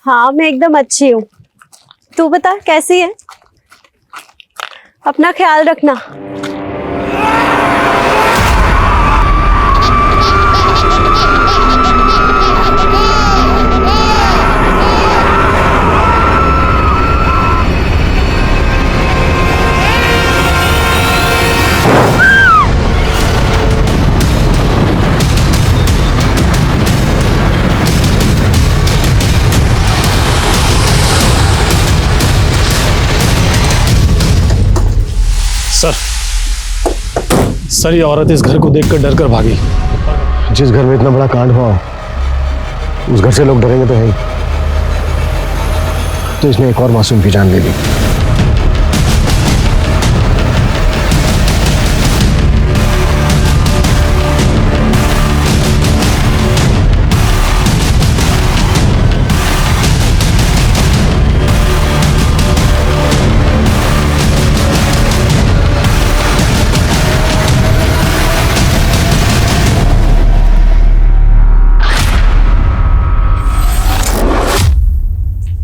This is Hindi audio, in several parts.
हाँ मैं एकदम अच्छी हूँ। तू बता कैसी है? अपना ख्याल रखना। सर ये औरत इस घर को देखकर डर कर भागी। जिस घर में इतना बड़ा कांड हुआ उस घर से लोग डरेंगे तो है ही। तो इसने एक और मासूम की जान ले ली।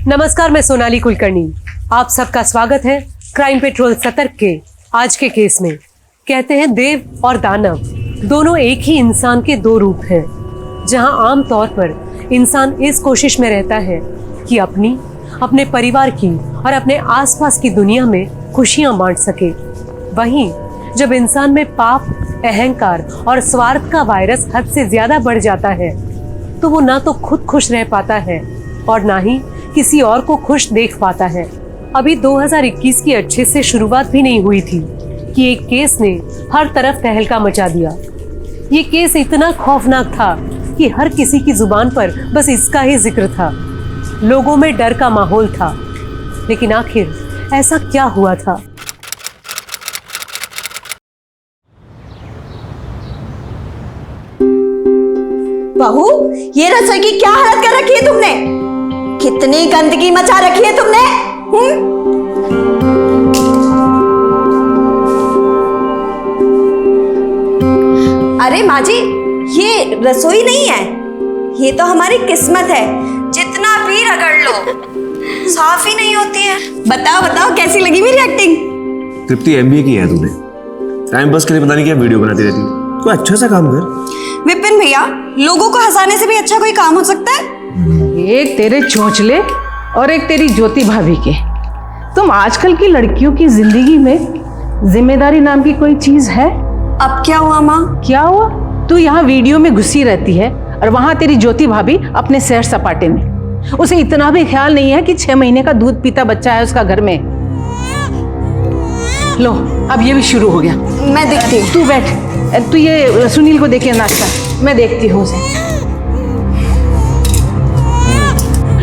नमस्कार, मैं सोनाली कुलकर्णी। आप सबका स्वागत है क्राइम पेट्रोल सतर्क के आज के केस में। कहते हैं देव और दानव दोनों एक ही इंसान के दो रूप हैं। जहां आम तौर पर इंसान इस कोशिश में रहता है कि अपने परिवार की और अपने आसपास की दुनिया में खुशियां बांट सके, वहीं जब इंसान में पाप, अहंकार और स्वार्थ का वायरस हद से ज्यादा बढ़ जाता है तो वो ना तो खुद खुश रह पाता है और ना ही किसी और को खुश देख पाता है। अभी 2021 की अच्छे से शुरुआत भी नहीं हुई थी कि एक केस ने हर तरफ तहलका मचा दिया। ये केस इतना खौफनाक था कि हर किसी की जुबान पर बस इसका ही जिक्र था। लोगों में डर का माहौल था, लेकिन आखिर ऐसा क्या हुआ था? बहू, ये रसोई की क्या हालत कर रखी है तुमने? कितनी गंदगी मचा रखी है तुमने? अरे माँ जी, ये रसोई नहीं है, ये तो हमारी किस्मत है। जितना भी रगड़ लो साफ ही नहीं होती है। बताओ बताओ कैसी लगी मेरी एक्टिंग? तृप्ति एमबीए की है तूने, टाइम पास के लिए पता नहीं क्या वीडियो बनाती रहती है। कोई अच्छा सा काम कर। विपिन भैया, लोगों को हंसाने से भी अच्छा कोई काम हो सकता है? एक तेरे चोंचले और एक तेरी ज्योति भाभी के। तुम आजकल की लड़कियों की जिंदगी में जिम्मेदारी नाम की कोई चीज है? अब क्या हुआ माँ? क्या हुआ? तू यहाँ वीडियो में घुसी रहती है और वहां तेरी ज्योति भाभी अपने सैर सपाटे में। उसे इतना भी ख्याल नहीं है कि 6 महीने का दूध पीता बच्चा है उसका घर में। लो, अब ये भी शुरू हो गया। मैं देखती हूँ। तू बैठ, तू ये सुनील को देखे नाश्ता, मैं देखती हूँ उसे।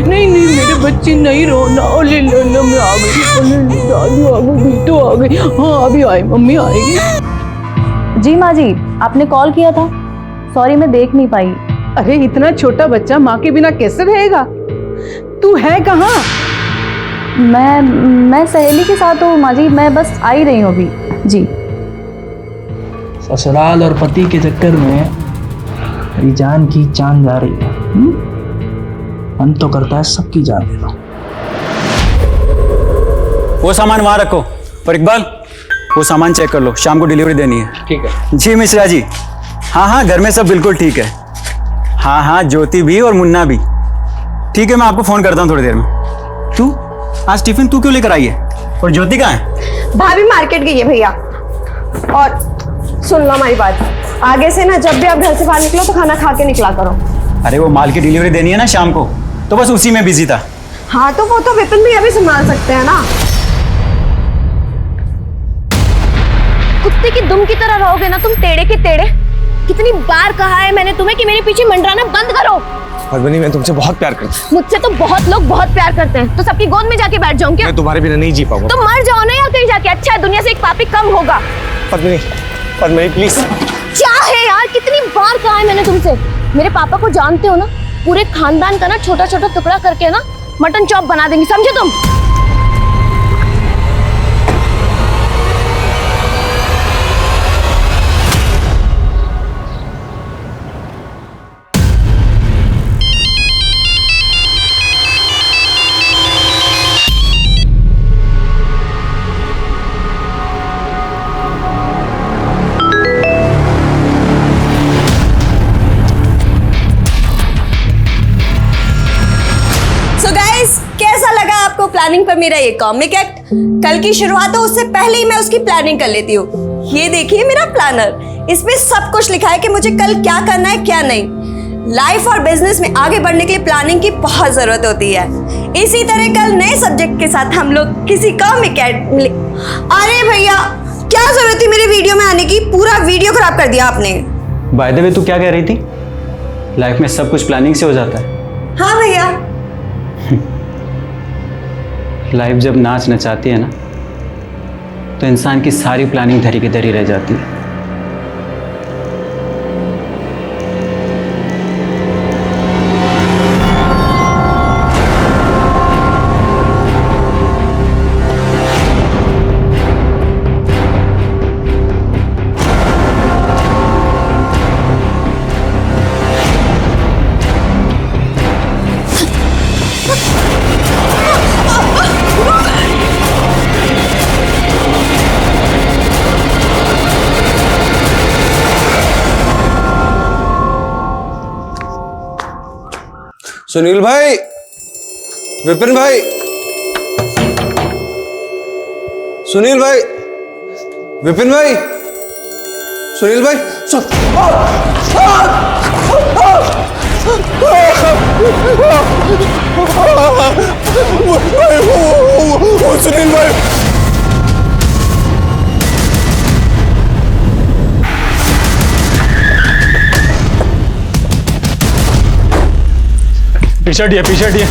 नहीं नहीं मेरे बच्चे नहीं रोना। ओले लो, मैं आ गई। दादी आ गई, बेटो आ गई। हाँ अभी आई, मम्मी आएगी। जी माँ जी, आपने कॉल किया था। सॉरी मैं देख नहीं पाई। अरे इतना छोटा बच्चा माँ के बिना कैसे रहेगा? तू है कहाँ? मैं सहेली के साथ हूँ माँ जी, मैं बस आ ही रही हूँ अभी। जी। ससुराल और पति के चक्कर में मेरी जान की जान जा रही है। मन तो करता है सबकी जान ले लो। वो सामान वहां रखो। और इकबाल, वो सामान चेक कर लो, शाम को डिलीवरी देनी है। ठीक है जी मिश्रा जी। हाँ घर में सब बिल्कुल ठीक है। हाँ ज्योति भी और मुन्ना भी ठीक है। मैं आपको फोन करता हूँ थोड़ी देर में। तू आज टिफिन तू क्यों लेकर आई है? और ज्योति कहाँ है? भाभी मार्केट गई है भैया। और सुन लो हमारी बात, आगे से ना जब भी आप घर से बाहर निकलो तो खाना खा के निकला करो। अरे वो माल की डिलीवरी देनी है ना शाम को, तो बस उसी में बिजी था। हाँ तो वो तो विपिन भैया भी संभाल सकते हैं ना। कुत्ते की दुम की तरह रहोगे ना तुम, टेढ़े के टेढ़े। कितनी बार कहा है मैंने तुम्हें कि मेरे पीछे मंडराना बंद करो। पद्मिनी, मैं तुमसे बहुत प्यार करता हूँ। मुझसे तो बहुत लोग बहुत प्यार करते हैं, तो सबकी गोद में जाके बैठ जाऊं क्या? मैं तुम्हारे बिना नहीं जी पाऊंगा। तो मर जाओ ना यार कहीं जाके। अच्छा है, दुनिया से एक पापी कम होगा। पद्मिनी प्लीज। क्या है यार, कितनी बार कहा है मैंने तुमसे। मेरे पापा को जानते हो ना, पूरे खानदान का ना छोटा छोटा टुकड़ा करके ना मटन चॉप बना देंगी, समझे तुम? प्लानिंग पर मेरा ये कॉमिक एक्ट। कल की शुरुआत हो उससे पहले ही मैं उसकी प्लानिंग कर लेती हूँ। ये देखिए मेरा प्लानर, इसमें सब कुछ लिखा है कि मुझे कल क्या करना है क्या नहीं। लाइफ और बिजनेस में आगे बढ़ने के लिए प्लानिंग की बहुत जरूरत होती है। इसी तरह कल नए सब्जेक्ट के साथ हम लोग किसी कॉमिक एक्ट। अरे भैया, क्या जरूरत थी मेरे वीडियो में आने की? पूरा वीडियो खराब कर दिया आपने। बाय द वे, तू क्या कह रही थी? लाइफ में सब कुछ प्लानिंग से हो जाता है। हाँ भैया। लाइफ जब नाच नचाती है ना, तो इंसान की सारी प्लानिंग धरी की धरी रह जाती है। सुनील भाई, विपिन भाई, सुनील भाई, विपिन भाई, सुनील भाई, सुनील भाई। पीछे हटिए, पीछे हटिए।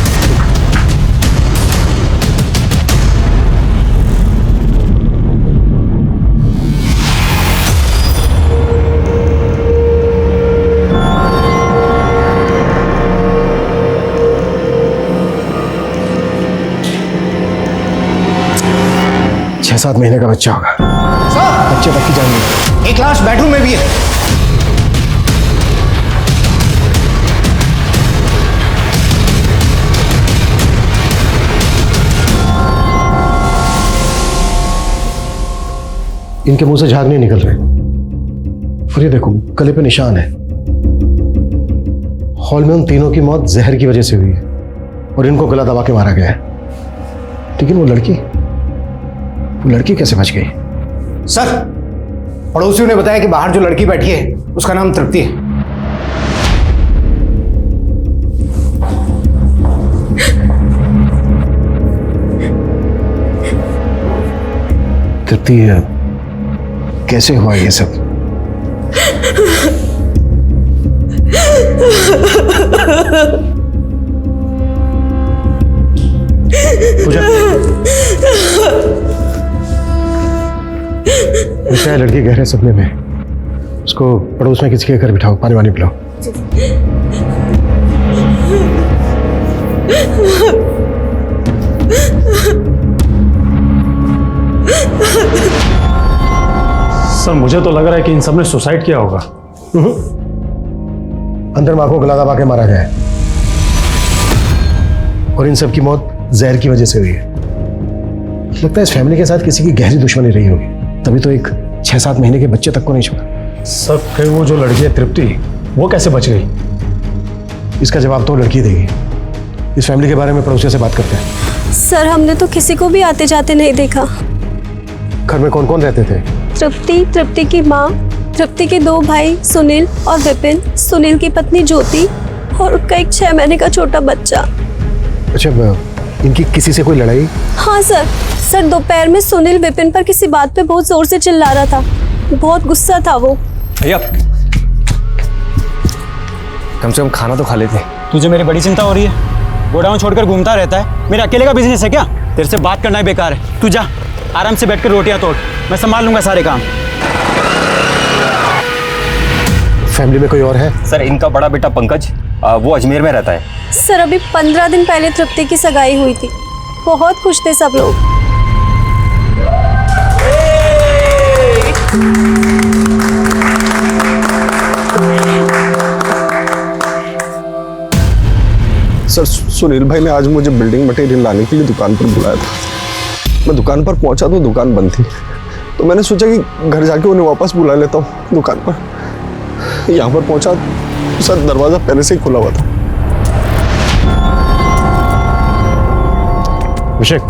छह 7 महीने का बच्चा होगा। बच्चे तक की जाएंगे। एक लाश बेडरूम में भी है। इनके मुंह से झाग नहीं निकल रहे। और ये देखो, गले पे निशान है। हॉल में उन तीनों की मौत जहर की वजह से हुई है और इनको गला दबा के मारा गया है। लेकिन वो लड़की कैसे बच गई? सर, पड़ोसियों ने बताया कि बाहर जो लड़की बैठी है उसका नाम तृप्ति है। तृप्ति, कैसे हुआ ये सब? पूजा, है लड़की गहरे सपने में। उसको पड़ोस में किसी के घर बिठाओ, पानी वानी पिलाओ। सर, मुझे तो लग रहा है कि इन सब ने सुसाइड किया होगा। अंदर मां को गला दबा के मारा गया है और इन सब की मौत जहर की वजह से हुई है। लगता है इस फैमिली के साथ किसी की गहरी दुश्मनी रही होगी, तभी तो एक 6-7 महीने के बच्चे तक को नहीं छोड़ा। सर, फिर वो जो लड़की है तृप्ति, वो कैसे बच गई? इसका जवाब तो लड़की देगी। इस फैमिली के बारे में पड़ोसियों से बात करते हैं। सर, हमने तो किसी को भी आते जाते नहीं देखा। घर में कौन कौन रहते थे? तृप्ति की माँ, तृप्ति के 2 भाई सुनील और विपिन, सुनील की पत्नी ज्योति और उनका एक 6 महीने का छोटा बच्चा। अच्छा, इनकी किसी से कोई लड़ाई? हाँ सर, दोपहर में सुनील विपिन पर किसी बात पे बहुत जोर से चिल्ला रहा था। बहुत गुस्सा था वो। भैया, कम से कम खाना तो खा लेते। तुझे मेरी बड़ी चिंता हो रही है। गोडाउन छोड़कर घूमता रहता है। मेरे अकेले का बिजनेस है क्या? तेरे से बात करना ही बेकार है। तू जा, आराम से बैठकर रोटियां तोड़, मैं संभाल लूंगा सारे काम। फैमिली में कोई और है? सर, इनका बड़ा बेटा पंकज, वो अजमेर में रहता है। सर, अभी 15 दिन पहले तृप्ति की सगाई हुई थी। बहुत खुश थे सब लोग। सर, सुनील भाई ने आज मुझे बिल्डिंग मटेरियल लाने के लिए दुकान पर बुलाया था। मैं दुकान पर पहुंचा तो दुकान बंद थी, तो मैंने सोचा कि घर जाके उन्हें वापस बुला लेता हूँ दुकान पर। यहाँ पर पहुंचा, सर दरवाजा पहले से ही खुला हुआ था। अभिषेक,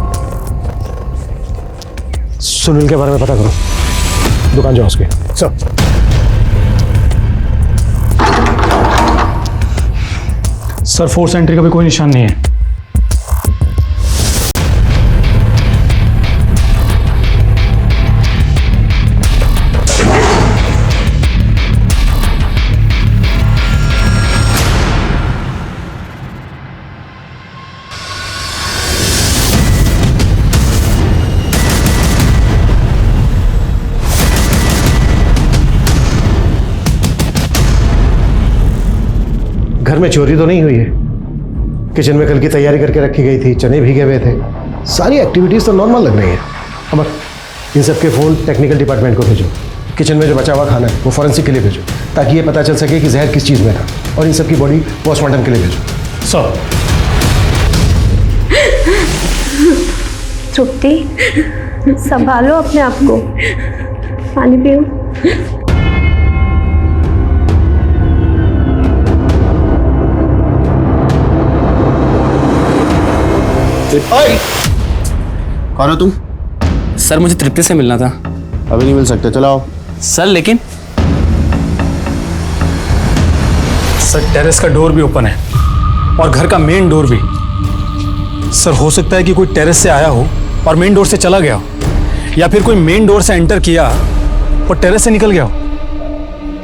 सुनील के बारे में पता करो, दुकान जाओ उसके। सर सर फोर्स एंट्री का भी कोई निशान नहीं है। घर में चोरी तो नहीं हुई है? किचन में कल की तैयारी करके रखी गई थी, चने भीगे हुए थे, सारी एक्टिविटीज तो नॉर्मल लग रही है। अमर, इन सब के फोन टेक्निकल डिपार्टमेंट को भेजो। किचन में जो बचा हुआ खाना है वो फॉरेंसिक के लिए भेजो, ताकि ये पता चल सके कि जहर किस चीज़ में था, और इन सब की बॉडी पोस्टमार्टम के लिए भेजो। सर तृप्ति, संभालो अपने आप को, पानी पियो। कौन हो तुम? सर मुझे तृप्ति से मिलना था। अभी नहीं मिल सकते, चलो आओ। सर लेकिन सर टेरेस का डोर भी ओपन है और घर का मेन डोर भी। सर हो सकता है कि कोई टेरेस से आया हो और मेन डोर से चला गया हो, या फिर कोई मेन डोर से एंटर किया और टेरेस से निकल गया हो।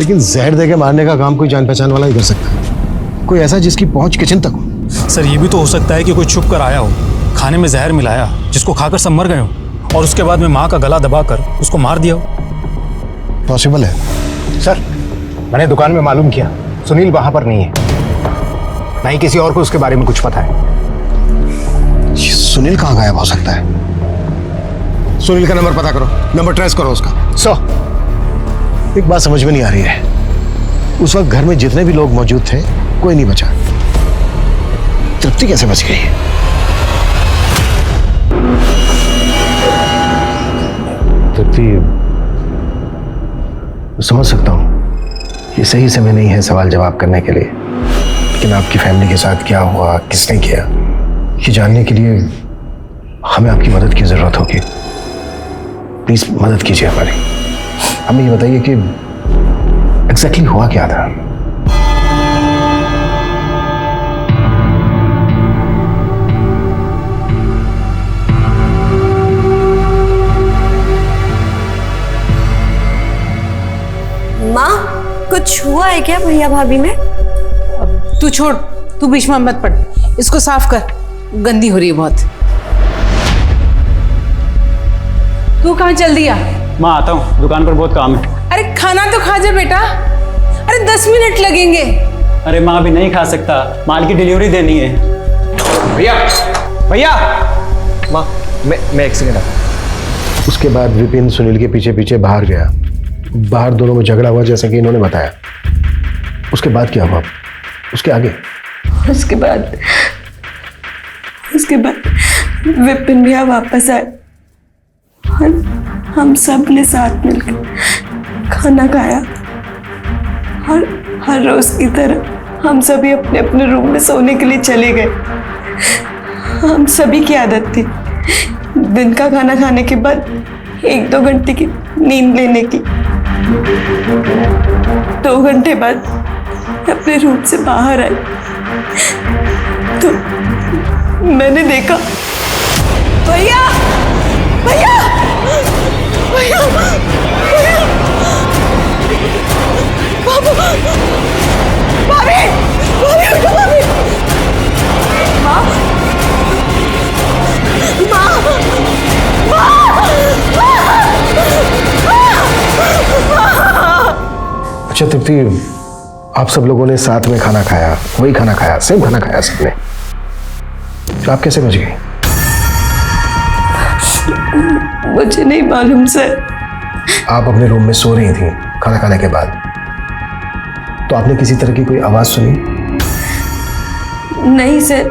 लेकिन जहर देके मारने का काम कोई जान पहचान वाला ही कर सकता है, कोई ऐसा जिसकी पहुंच किचन तक हो। सर ये भी तो हो सकता है कि कोई छुप कर आया हो, खाने में जहर मिलाया, जिसको खाकर सब मर गए हो, और उसके बाद में माँ का गला दबाकर उसको मार दिया हो। पॉसिबल है सर, मैंने दुकान में मालूम किया, सुनील वहां पर नहीं है, ना ही किसी और को उसके बारे में कुछ पता है। सुनील कहाँ गायब हो सकता है? सुनील का नंबर पता करो, नंबर ट्रेस करो उसका। एक बात समझ में नहीं आ रही है, उस वक्त घर में जितने भी लोग मौजूद थे कोई नहीं बचा, तृप्ति कैसे बच गई? तृप्ति, समझ सकता हूं ये सही समय नहीं है सवाल जवाब करने के लिए, लेकिन आपकी फैमिली के साथ क्या हुआ, किसने किया, ये जानने के लिए हमें आपकी मदद की जरूरत होगी। प्लीज मदद कीजिए हमारी। हमें ये बताइए कि एग्जैक्टली हुआ क्या था? माँ, कुछ हुआ है क्या भैया भाभी में? तू छोड़, तू बीच में मत पड़, इसको साफ कर, गंदी हो रही है बहुत। तू कहाँ चल दिया? मैं आता हूँ, दुकान पर बहुत काम है। अरे खाना तो खा जा बेटा, अरे 10 मिनट लगेंगे। अरे माँ अभी नहीं खा सकता, माल की डिलीवरी देनी है। भैया भैया, माँ मैं एक सेकंड आता। उसके बाद विपिन सुनील के पीछे पीछे बाहर गया, बाहर दोनों में झगड़ा हुआ जैसा कि इन्होंने बताया। उसके बाद क्या हुआ? उसके आगे? उसके बाद विपिन भैया वापस आए और हम सब ने साथ मिलकर खाना खाया, और हर रोज की तरह हम सभी अपने अपने रूम में सोने के लिए चले गए। हम सभी की आदत थी दिन का खाना खाने के बाद 1-2 घंटे की नींद लेने की। 2 घंटे बाद अपने रूम से बाहर आई तो मैंने देखा भैया भैया भैया भैया, बाबू, भाभी, भाभी उठो, भाभी, माँ, अच्छा तृप्ति, आप सब लोगों ने साथ में खाना खाया, वही खाना खाया, सेम खाना खाया सबने, तो आप कैसे बच गई? मुझे नहीं मालूम सर। आप अपने रूम में सो रही थी खाना खाने के बाद, तो आपने किसी तरह की कोई आवाज सुनी? नहीं सर,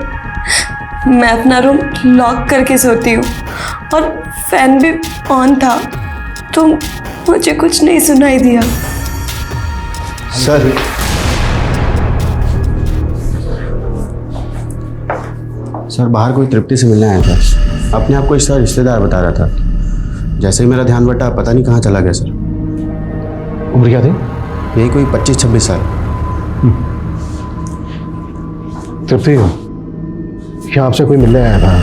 मैं अपना रूम लॉक करके सोती हूँ और फैन भी ऑन था, तो मुझे कुछ नहीं सुनाई दिया। सर, बाहर कोई तृप्ति से मिलने आया था, अपने आप को इसका रिश्तेदार बता रहा था। जैसे ही मेरा ध्यान बटा पता नहीं कहाँ चला गया सर। उम्र क्या थी? यही कोई 25-26 साल। तृप्ति, यहाँ आपसे कोई मिलने आया था,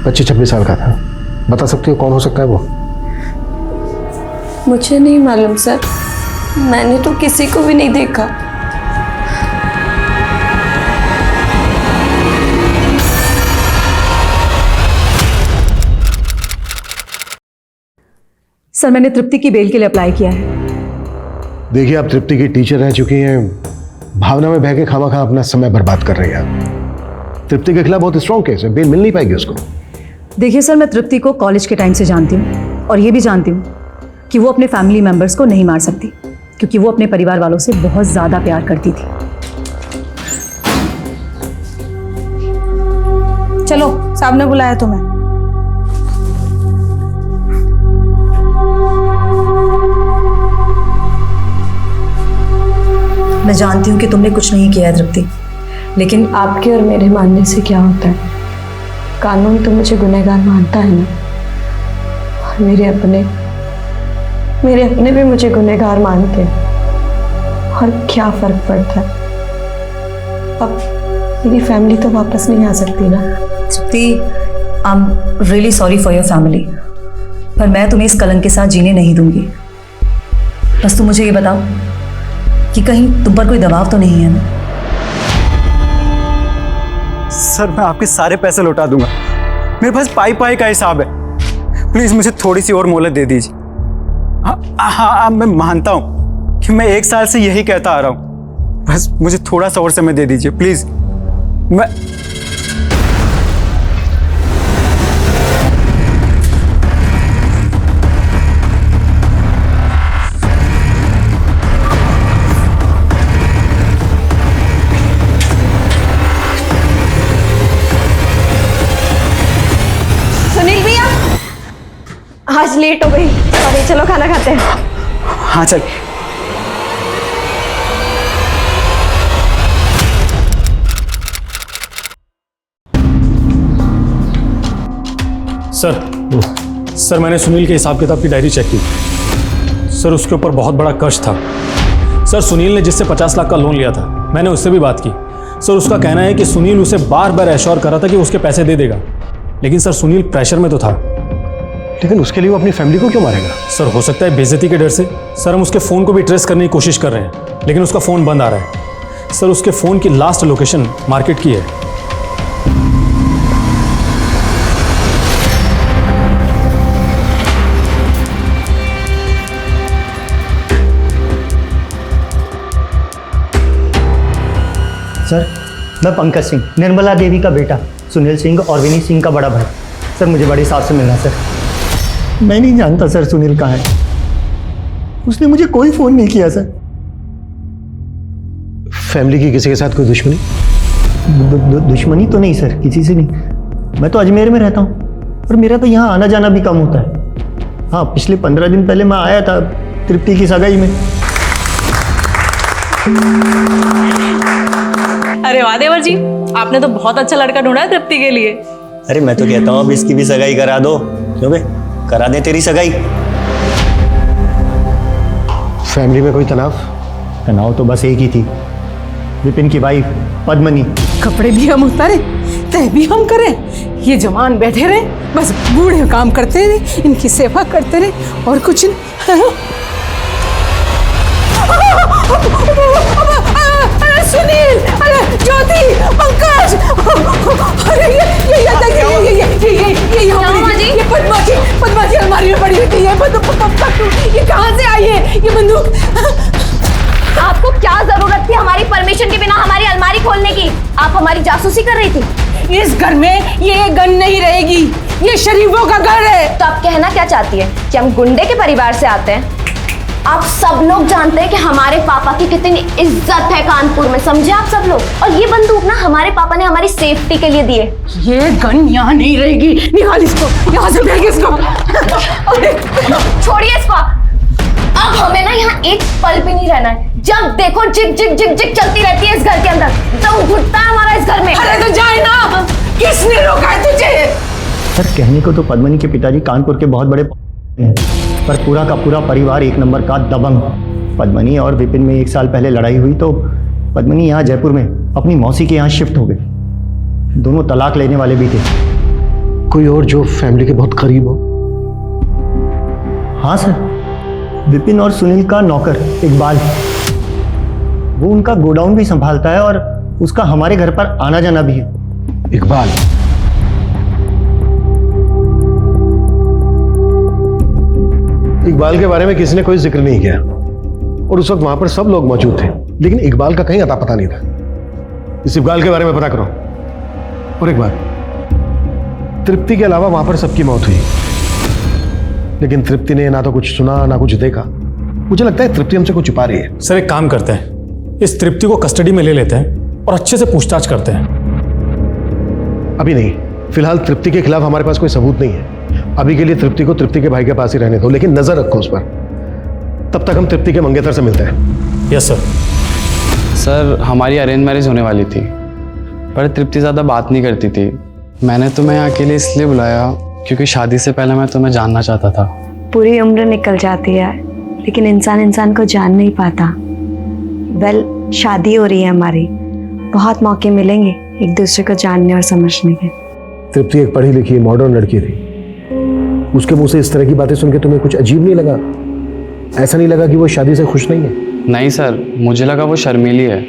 25-26 साल का था। बता सकती हो कौन हो सकता है वो? मुझे नहीं मालूम सर, मैंने तो किसी को भी नहीं देखा। सर मैंने तृप्ति की बेल के लिए अप्लाई किया है। देखिए, आप तृप्ति की टीचर रह चुकी हैं, भावना में बह के खामा अपना समय बर्बाद कर रही हैं। तृप्ति के खिलाफ बहुत स्ट्रॉन्ग केस है, बेल मिल नहीं पाएगी उसको। देखिए सर, मैं तृप्ति को कॉलेज के टाइम से जानती हूँ और ये भी जानती हूँ कि वो अपने फैमिली मेंबर्स को नहीं मार सकती, क्योंकि वो अपने परिवार वालों से बहुत ज़्यादा प्यार करती थी। चलो, साहब ने बुलाया तुम्हें। मैं जानती हूँ कि तुमने कुछ नहीं किया है तृप्ति, लेकिन आपके और मेरे मानने से क्या होता है? कानून तो मुझे गुनहगार मानता है ना, और मेरे अपने भी मुझे गुनहगार मानते हैं। और क्या फर्क पड़ता है? अब मेरी फैमिली तो वापस नहीं आ सकती ना। Tripti, I am really sorry for your family, पर मैं तुम्हें इस कलंक के साथ जीने नहीं दूंगी। बस तुम मुझे ये बताओ कि कहीं तुम पर कोई दबाव तो नहीं है ना? सर, मैं आपके सारे पैसे लौटा दूंगा, मेरे पास पाई का हिसाब है। प्लीज मुझे थोड़ी सी और मोहलत दे दीजिए। हाँ, मैं मानता हूँ कि मैं 1 साल से यही कहता आ रहा हूँ, बस मुझे थोड़ा सा और समय दे दीजिए प्लीज। मैं आज लेट हो गई, सॉरी। चलो खाना खाते हैं। हाँ चल। सर, मैंने सुनील के हिसाब किताब की डायरी चेक की। सर, उसके ऊपर बहुत बड़ा कर्ज था। सर, सुनील ने जिससे 50 लाख का लोन लिया था, मैंने उससे भी बात की। सर, उसका कहना है कि सुनील उसे बार बार एश्योर कर रहा था कि उसके पैसे दे देगा, लेकिन सर सुनील प्रेशर में तो था। लेकिन उसके लिए वो अपनी फैमिली को क्यों मारेगा? सर, हो सकता है बेइज्जती के डर से। सर, हम उसके फ़ोन को भी ट्रेस करने की कोशिश कर रहे हैं, लेकिन उसका फ़ोन बंद आ रहा है। सर, उसके फ़ोन की लास्ट लोकेशन मार्केट की है। सर, मैं पंकज सिंह, निर्मला देवी का बेटा, सुनील सिंह और विनीत सिंह का बड़ा भाई। सर, मुझे बड़ी साहब से मिलना सर। मैं नहीं जानता सर सुनील कहाँ है, उसने मुझे कोई फोन नहीं किया सर। फैमिली की किसी के साथ कोई दुश्मनी? दुश्मनी तो नहीं सर, किसी से नहीं। मैं तो अजमेर में रहता हूँ और मेरा तो यहाँ आना जाना भी कम होता है। हाँ, पिछले 15 दिन पहले मैं आया था तृप्ति की सगाई में। अरे वाह देवर जी, आपने तो बहुत अच्छा लड़का ढूंढा है तृप्ति के लिए। अरे मैं तो कहता हूँ अब इसकी भी सगाई करा दो। क्यों बे, करा दे तेरी सगाई। फैमिली में कोई तनाव? तनाव तो बस एक ही थी, विपिन की वाइफ पद्मनी। कपड़े भी हम उतारे, तय भी हम करें, ये जवान बैठे रहे, बस बूढ़े काम करते रहे, इनकी सेवा करते रहे और कुछ नहीं। अरे सुनील, अरे ज्योति, पंकज, अरे ये पद्मा जी अलमारी में पड़ी हुई थी। ये कहाँ से आई है ये बंदूक? आपको क्या जरूरत थी हमारी परमिशन के बिना हमारी अलमारी खोलने की? आप हमारी जासूसी कर रही थी। इस घर में ये गन नहीं रहेगी, ये शरीफों का घर है। तो आप कहना क्या चाहती है कि हम गुंडे के परिवार से आते हैं? आप सब लोग जानते हैं कि हमारे पापा की कितनी इज्जत है कानपुर में, समझे आप सब लोग। और ये बंदूक ना हमारे पापा ने हमारी सेफ्टी के लिए दिए। ये गन यहाँ नहीं रहेगी, निकाल इसको, यहाँ से फेंक इसको। छोड़िए इसको। अब हमें ना यहाँ एक पल भी नहीं रहना है। जब देखो जिग जिग जिग जिग चलती रहती है इस घर के अंदर, दम घुटता है हमारा इस घर में। अरे तो जाए ना, किसने रोका है तुझे? सर, कहने को तो पद्मनी के पिताजी कानपुर के बहुत बड़े पर पूरा का पूरा परिवार एक नंबर का दबंग। पद्मनी और विपिन में 1 साल पहले लड़ाई हुई तो पद्मनी यहाँ जयपुर में अपनी मौसी के यहाँ शिफ्ट हो गए। दोनों तलाक लेने वाले भी थे। कोई और जो फैमिली के बहुत करीब हो? हाँ सर, विपिन और सुनील का नौकर इकबाल, वो उनका गोडाउन भी संभालता है और उसका हमारे घर पर आना जाना भी है। इकबाल? इकबाल के बारे में किसी ने कोई जिक्र नहीं किया और उस वक्त वहां पर सब लोग मौजूद थे, लेकिन इकबाल का कहीं अता पता नहीं था। इस इकबाल के बारे में पता करो। और एक बात, तृप्ति के अलावा वहां पर सबकी मौत हुई, लेकिन तृप्ति ने ना तो कुछ सुना ना कुछ देखा। मुझे लगता है तृप्ति हमसे कुछ छुपा रही है। सर एक काम करते हैं, इस तृप्ति को कस्टडी में ले लेते हैं और अच्छे से पूछताछ करते हैं। अभी नहीं, फिलहाल तृप्ति के खिलाफ हमारे पास कोई सबूत नहीं है। अभी के लिए तृप्ति को तृप्ति के भाई के पास ही रहने दो, लेकिन नजर रखो उस पर। तब तक हम तृप्ति के मंगेतर से मिलते हैं। Yes sir. सर हमारी अरेंज मैरिज होने वाली थी, पर तृप्ति ज़्यादा बात नहीं करती थी। मैंने तुम्हें यहाँ के लिए इसलिए बुलाया क्योंकि शादी से पहले मैं तुम्हें जानना चाहता था। पूरी उम्र निकल जाती है लेकिन इंसान को जान नहीं पाता। वेल, शादी हो रही है हमारी, बहुत मौके मिलेंगे एक दूसरे को जानने और समझने के। तृप्ति एक पढ़ी लिखी मॉडर्न लड़की थी, उसके मुंह से इस तरह की बातें सुन के तुम्हें कुछ अजीब नहीं लगा? ऐसा नहीं लगा कि वो शादी से खुश नहीं है? नहीं सर, मुझे लगा वो शर्मीली है।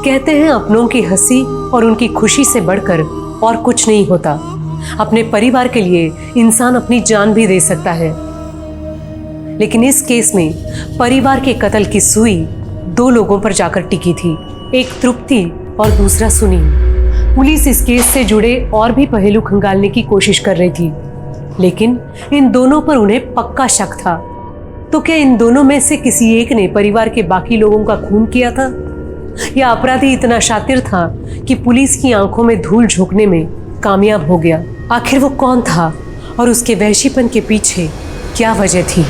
कहते हैं अपनों की हंसी और उनकी खुशी से बढ़कर और कुछ नहीं होता। अपने परिवार के लिए इंसान अपनी जान भी दे सकता है, लेकिन इस केस में परिवार के कत्ल की सुई 2 लोगों पर जाकर टिकी थी, एक तृप्ति और दूसरा सुनील। पुलिस इस केस से जुड़े और भी पहलू खंगालने की कोशिश कर रही थी, लेकिन इन दोनों पर उन्हें पक्का शक था। तो क्या इन दोनों में से किसी एक ने परिवार के बाकी लोगों का खून किया था, या अपराधी इतना शातिर था कि पुलिस की आंखों में धूल झोंकने में कामयाब हो गया? आखिर वो कौन था और उसके वहशीपन के पीछे क्या वजह थी?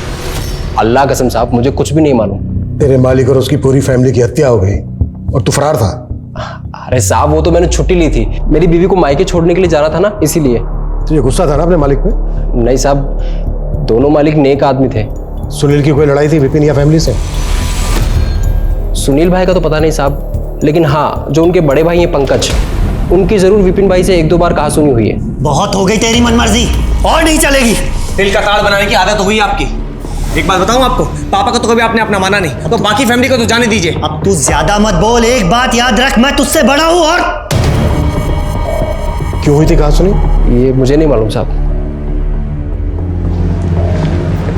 अल्लाह कसम साहब, मुझे कुछ भी नहीं मालूम। तेरे मालिक और उसकी पूरी फैमिली की हत्या हो गई और तू फरार था। अरे साहब, वो तो मैंने छुट्टी ली थी, मेरी बीवी को मायके छोड़ने के लिए जाना था ना, इसीलिए। तुझे गुस्सा था ना अपने मालिक पे? नहीं साहब, दोनों मालिक नेक आदमी थे। सुनील की कोई लड़ाई थी विपिन या फैमिली से? सुनील भाई का तो पता नहीं साहब, लेकिन हाँ, जो उनके बड़े भाई हैं पंकज, उनकी जरूर विपिन भाई से 1-2 बार कहा सुनी हुई है। बहुत हो गई तेरी मनमर्जी, और नहीं चलेगी। दिल का ताड़ बनाने की आदत हो गई आपकी। एक बात बताऊं आपको, पापा का तो कभी आपने अपना माना नहीं, तो बाकी फैमिली को तो जाने दीजिए। अब तू ज्यादा मत बोल, एक बात याद रख, मैं तुझसे बड़ा हूं। और क्यों हुई थी कहा सुनी? ये मुझे नहीं मालूम साहब।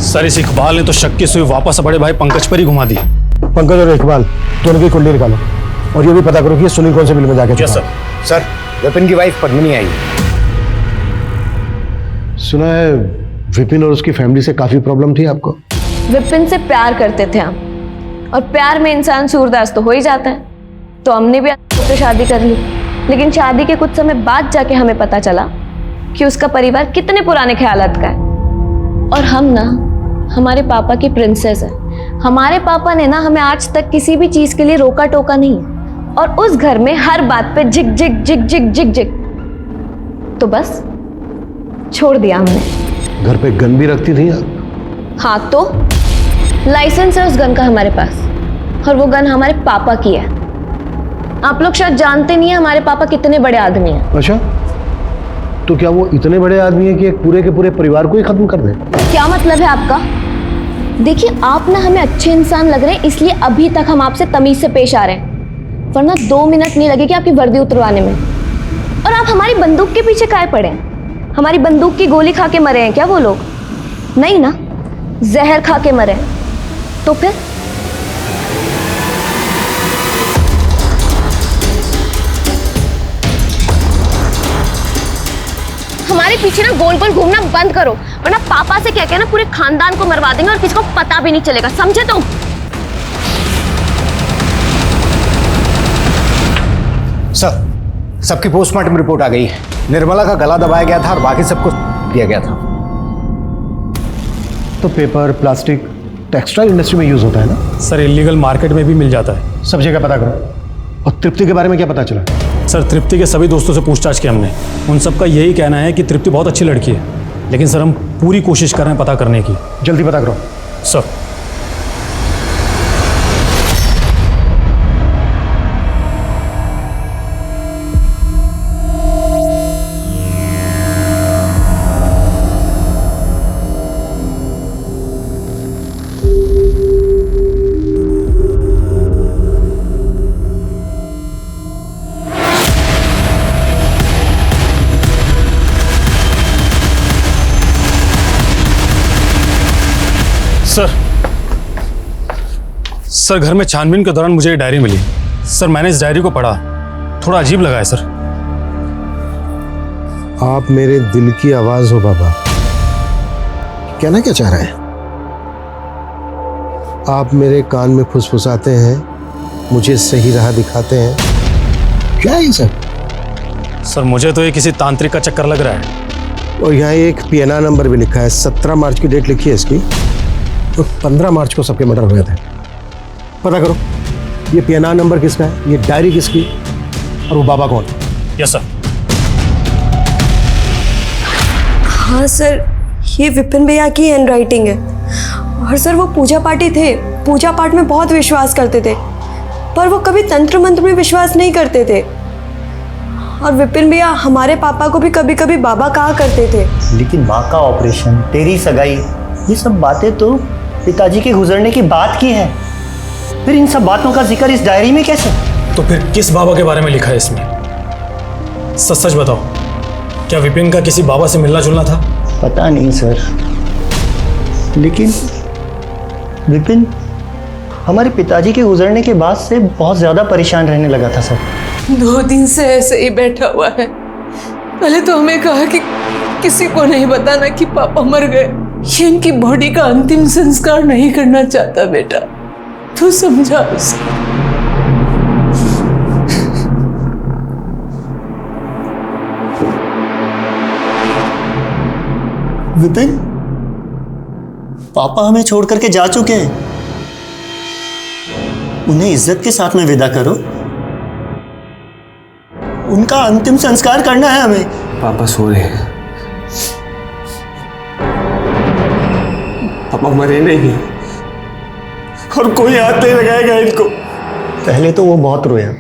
सर इस इकबाल ने तो शक की सुई वापस बड़े भाई पंकज पर ही घुमा दी। पंकज और इकबाल दोनों की कुंडली निकालो और ये भी पता करो कि ये सुनील कौन से बिल में जाके चुका। सर, विपिन की वाइफ पद्मिनी आई। सुना है विपिन और उसकी फैमिली से काफी प्रॉब्लम थी आपको? विपिन से प्यार करते थे हम, और प्यार में इंसान सूरदास तो हो ही जाता है, तो हमने भी उससे शादी कर ली। लेकिन शादी के कुछ समय बाद जाके हमें पता चला कि उसका परिवार कितने पुराने ख्यालात का है। और हम ना हमारे पापा की प्रिंसेस है। हमारे पापा ने ना हमें आज तक किसी भी चीज के लिए रोका टोका नहीं, और उस घर में हर बात पे जिग जिग जिग जिग जिग जिग, तो बस छोड़ दिया हमने। घर पे गन भी रखती थी आप? हाँ, तो लाइसेंस है उस गन का हमारे पास, और वो गन हमारे पापा की है। आप लोग शायद जानते नहीं है हमारे पापा कितने बड़े आदमी हैं। अच्छा, तो क्या वो इतने बड़े आदमी हैं कि एक पूरे के पूरे परिवार को ही खत्म कर दें? क्या मतलब है आपका? देखिए, आप ना हमें अच्छे इंसान लग रहे हैं, इसलिए अभी तक हम आपसे तमीज से पेश आ रहे हैं, वरना 2 मिनट नहीं लगेगी आपकी वर्दी उतरवाने में। और आप हमारी बंदूक के पीछे काहे पड़े हैं? हमारी बंदूक की गोली खा के मरे हैं क्या वो लोग? नहीं ना, जहर खा के मरे हैं। तो फिर हमारे पीछे ना गोल गोल घूमना बंद करो, वरना पापा से कह के ना पूरे खानदान को मरवा देंगे और किसी को पता भी नहीं चलेगा, समझे तुम? सर, सबकी पोस्टमार्टम रिपोर्ट आ गई है। निर्मला का गला दबाया गया था और बाकी सब कुछ दिया गया था। तो पेपर, प्लास्टिक टेक्सटाइल इंडस्ट्री में यूज होता है ना? सर इलीगल मार्केट में भी मिल जाता है। सब जगह पता करो। और तृप्ति के बारे में क्या पता चला? सर तृप्ति के सभी दोस्तों से पूछताछ की हमने, उन सबका यही कहना है कि तृप्ति बहुत अच्छी लड़की है, लेकिन सर हम पूरी कोशिश कर रहे हैं पता करने की। जल्दी पता करो सर। सर घर में छानबीन के दौरान मुझे ये डायरी मिली। सर मैंने इस डायरी को पढ़ा, थोड़ा अजीब लगा है सर। आप मेरे दिल की आवाज हो बाबा। कहना क्या चाह रहे हैं? आप मेरे कान में फुसफुसाते हैं, मुझे सही राह दिखाते हैं, क्या है ये सब? सर मुझे तो ये किसी तांत्रिक का चक्कर लग रहा है। और यहाँ एक PNR नंबर भी लिखा है, 17 मार्च की डेट लिखी है इसकी, तो 15 मार्च को सबके मर्डर हुए थे। पता करो ये PNR नंबर किसका है, ये डायरी किसकी, और वो बाबा कौन? Yes sir. हाँ सर, ये विपिन भैया की हैंड राइटिंग है। और सर वो पूजा पाठी थे, पूजा पाठ में बहुत विश्वास करते थे, पर वो कभी तंत्र मंत्र में विश्वास नहीं करते थे। और विपिन भैया हमारे पापा को भी कभी कभी बाबा कहा करते थे। लेकिन माँ का ऑपरेशन, तेरी सगाई, ये सब बातें तो पिताजी के गुजरने की बात की है। फिर इन सब बातों का जिक्र इस डायरी में कैसे? तो फिर किस बाबा के बारे में लिखा है इसमें? सच सच बताओ, क्या विपिन का किसी बाबा से मिलना जुलना था? पता नहीं सर, लेकिन विपिन हमारे पिताजी के गुजरने के बाद से बहुत ज्यादा परेशान रहने लगा था सर। 2 दिन से ऐसे ही बैठा हुआ है। पहले तो हमें कहा कि किसी को नहीं बताना कि पापा मर गए। ये इनकी बॉडी का अंतिम संस्कार नहीं करना चाहता बेटा, तू समझा उसे। विपिन, पापा हमें छोड़ करके जा चुके हैं, उन्हें इज्जत के साथ में विदा करो। उनका अंतिम संस्कार करना है हमें। पापा सो रहे हैं, पापा मरे नहीं और कोई हाथ नहीं लगाएगा इनको। पहले तो वो बहुत रोया,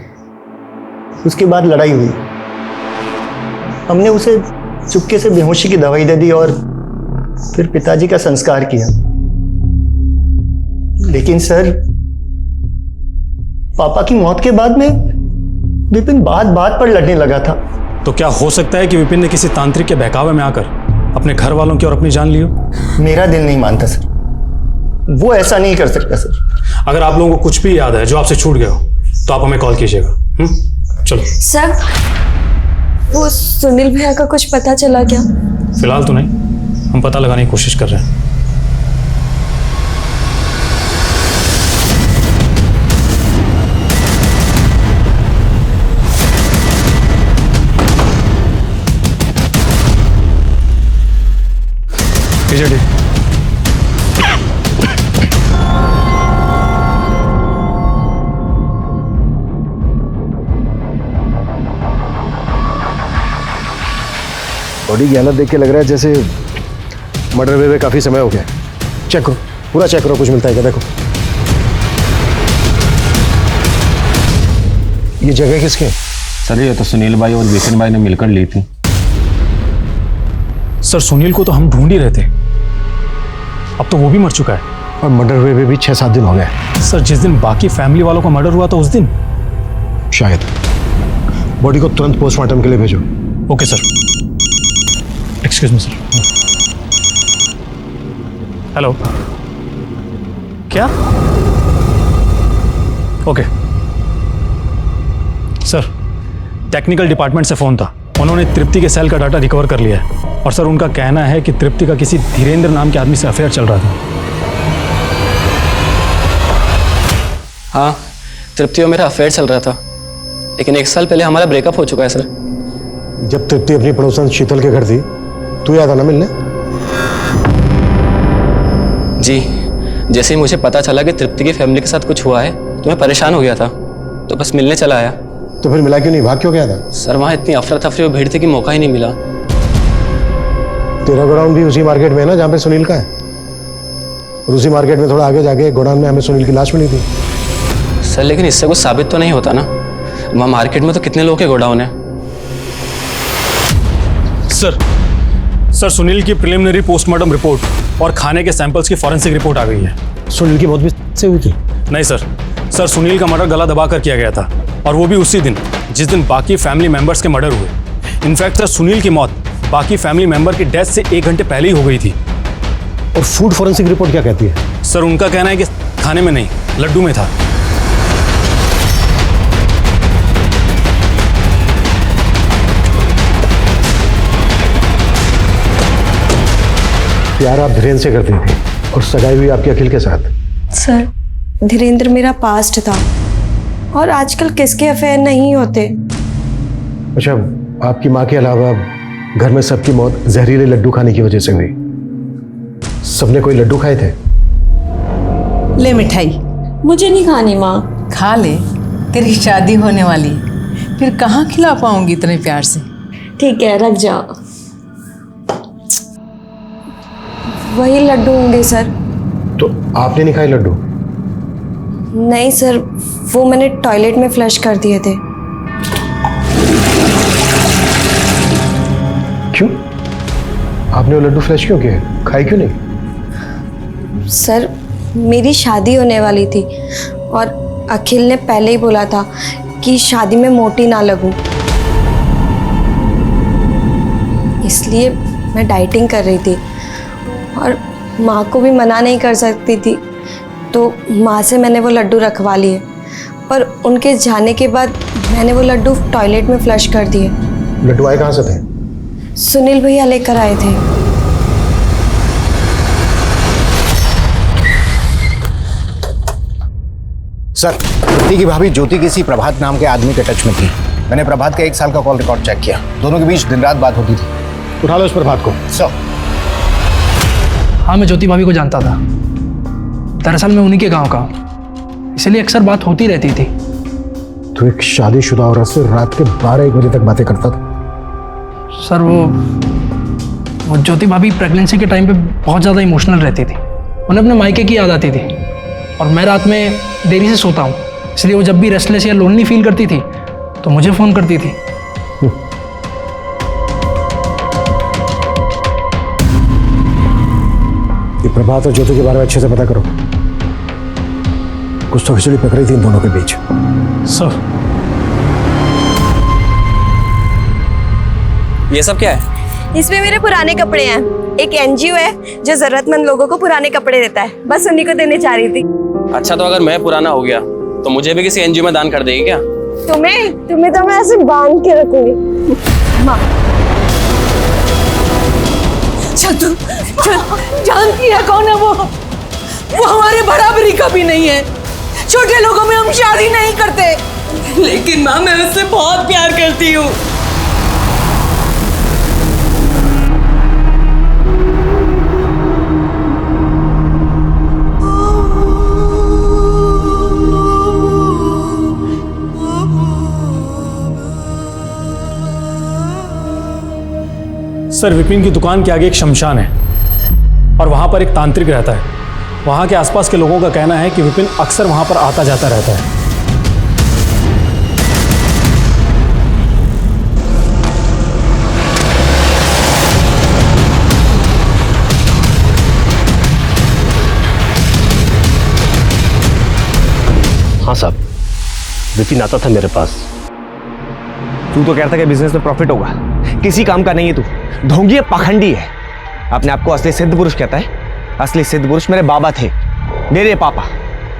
उसके बाद लड़ाई हुई, हमने उसे चुपके से बेहोशी की दवाई दे दी और फिर पिताजी का संस्कार किया। लेकिन सर, पापा की मौत के बाद में विपिन बात बात पर लड़ने लगा था। तो क्या हो सकता है कि विपिन ने किसी तांत्रिक के बहकावे में आकर अपने घर वालों की और अपनी जान ली हो? मेरा दिल नहीं मानता सर, वो ऐसा नहीं कर सकता सर। अगर आप लोगों को कुछ भी याद है जो आपसे छूट गया हो तो आप हमें कॉल कीजिएगा। चलो सर, वो सुनील भैया का कुछ पता चला क्या? फिलहाल तो नहीं, हम पता लगाने की कोशिश कर रहे हैं। बॉडी की हालत देख के लग रहा है जैसे मर्डर हुए काफी समय हो गया। चेक करो, पूरा चेक करो, कुछ मिलता है क्या? देखो ये जगह किसकी है? सर ये तो सुनील भाई और विपिन भाई ने मिलकर ली थी। सर सुनील को तो हम ढूंढ ही रहे थे, अब तो वो भी मर चुका है। और मर्डर हुए भी 6-7 दिन हो गए। सर जिस दिन बाकी फैमिली वालों का मर्डर हुआ था उस दिन शायद। बॉडी को तुरंत पोस्टमार्टम के लिए भेजो। Okay sir. Excuse me sir. Hello, क्या? ओके सर, टेक्निकल डिपार्टमेंट से फोन था, उन्होंने तृप्ति के सेल का डाटा रिकवर कर लिया है। और सर उनका कहना है कि तृप्ति का किसी धीरेन्द्र नाम के आदमी से अफेयर चल रहा था। हाँ, तृप्ति और मेरा अफेयर चल रहा था, लेकिन 1 साल पहले हमारा ब्रेकअप हो चुका है सर। जब तृप्ति अपनी पड़ोसन शीतल के घर थी, तू याद आना मिलने? जी, जैसे ही मुझे पता चला कि तृप्ति की फैमिली के साथ कुछ हुआ है तो मैं परेशान हो गया था। तो बस मिलने चला आया। तो फिर मिला क्यों नहीं, भाग क्यों गया था? सर वहाँ इतनी अफरा तफरी और भीड़ थी कि मौका ही नहीं मिला। तेरा गोडाउन भी उसी मार्केट में है ना जहाँ पे सुनील का है? और उसी मार्केट में थोड़ा आगे जाके गोडाउन में हमें सुनील की लाश मिली थी। सर लेकिन इससे कुछ साबित तो नहीं होता ना, वहाँ मार्केट में तो कितने लोगों के गोडाउन है। सर सुनील की प्रिलिमिनरी पोस्टमार्टम रिपोर्ट और खाने के सैंपल्स की फॉरेंसिक रिपोर्ट आ गई है। सुनील की मौत भी से हुई थी? नहीं सर सुनील का मर्डर गला दबाकर किया गया था, और वो भी उसी दिन जिस दिन बाकी फैमिली मेंबर्स के मर्डर हुए। इनफैक्ट सर सुनील की मौत बाकी फैमिली मेंबर की डेथ से 1 घंटे पहले ही हो गई थी। और फूड फॉरेंसिक रिपोर्ट क्या कहती है? सर उनका कहना है कि खाने में नहीं, लड्डू में था। प्यार आप धीरेन्द्र से करती थी और सगाई हुई आपके अखिल के साथ। सर धीरेन्द्र मेरा पास्ट था, और आजकल किसके अफेयर नहीं होते। अच्छा, आपकी माँ के अलावा घर में सबकी मौत जहरीले लड्डू खाने की वजह से हुई। सबने कोई लड्डू खाए थे? ले मिठाई। मुझे नहीं खानी माँ। खा ले, तेरी शादी होने वाली, फिर कहाँ खिला पाऊंगी इतने प्यार से। ठीक है, रख जाओ। वही लड्डू होंगे सर। तो आपने नहीं खाए लड्डू? नहीं सर, वो मैंने टॉयलेट में फ्लश कर दिए थे। क्यों? आपने वो लड्डू फ्लश क्यों किए? खाए क्यों नहीं? सर मेरी शादी होने वाली थी, और अखिल ने पहले ही बोला था कि शादी में मोटी ना लगूं, इसलिए मैं डाइटिंग कर रही थी, और माँ को भी मना नहीं कर सकती थी, तो माँ से मैंने वो लड्डू रखवा लिए। पर उनके जाने के बाद मैंने वो लड्डू टॉयलेट में फ्लश कर दिए। लड्डू आए कहाँ से थे? सुनील भैया लेकर आए थे। सर, तृप्ति की भाभी ज्योति किसी प्रभात नाम के आदमी के टच में थी। मैंने प्रभात का 1 साल का कॉल रिकॉर्ड चेक किया, दोनों के बीच दिन रात बात होती थी। उठा लो उस प्रभात को। सर। हाँ, मैं ज्योति भाभी को जानता था। दरअसल मैं उन्हीं के गांव का हूँ, इसलिए अक्सर बात होती रहती थी। तो एक शादीशुदा औरत से रात के 12-1 बजे तक बातें करता था? सर वो ज्योति भाभी प्रेगनेंसी के टाइम पे बहुत ज़्यादा इमोशनल रहती थी। उन्हें अपने मायके की याद आती थी, और मैं रात में देरी से सोता हूँ, इसलिए वो जब भी रेस्टलेस या लोनली फील करती थी तो मुझे फ़ोन करती थी। ये प्रभात और ज्योति के बारे में अच्छे से पता करो। कुछ तो खिचड़ी पक रही थी इन दोनों के बीच। सर ये सब क्या है? इसमें मेरे पुराने कपड़े हैं। एक एनजीओ है जो जरूरतमंद लोगों को पुराने कपड़े देता है, बस उन्हीं को देने चाह रही थी। अच्छा, तो अगर मैं पुराना हो गया तो मुझे भी किसी एनजीओ में दान कर देगी क्या? तुम्हें तो मैं ऐसे बांध के रखूंगी। माँ चल तू जानती है कौन है वो हमारे बराबरी का भी नहीं है। छोटे लोगों में हम शादी नहीं करते, लेकिन माँ मैं उससे बहुत प्यार करती हूँ। सर विपिन की दुकान के आगे एक शमशान है, और वहां पर एक तांत्रिक रहता है। वहां के आसपास के लोगों का कहना है कि विपिन अक्सर वहां पर आता जाता रहता है। हाँ साहब, विपिन आता था मेरे पास। तू तो कहता कि बिजनेस में प्रॉफिट होगा, किसी काम का नहीं है तू, ढोंगी है, पाखंडी है। अपने आप को असली सिद्ध पुरुष कहता है। असली सिद्ध पुरुष मेरे बाबा थे, मेरे पापा,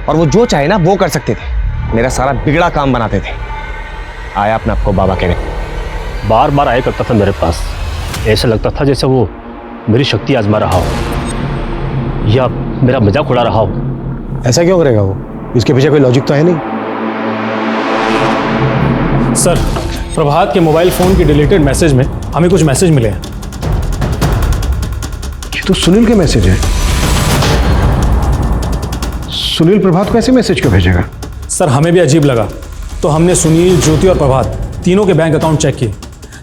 और वो जो चाहे ना वो कर सकते थे, मेरा सारा बिगड़ा काम बनाते थे। आया अपने आपको बाबा कहने, बार बार आया करता था मेरे पास। ऐसा लगता था जैसे वो मेरी शक्ति आजमा रहा हो या मेरा मजाक उड़ा रहा हो। ऐसा क्यों करेगा वो? इसके पीछे कोई लॉजिक तो है नहीं। सर प्रभात के मोबाइल फोन की डिलीटेड मैसेज में हमें कुछ मैसेज मिले हैं। ये तो सुनील के मैसेज है। सुनील प्रभात को ऐसे मैसेज क्यों भेजेगा? सर हमें भी अजीब लगा, तो हमने सुनील, ज्योति और प्रभात तीनों के बैंक अकाउंट चेक किए।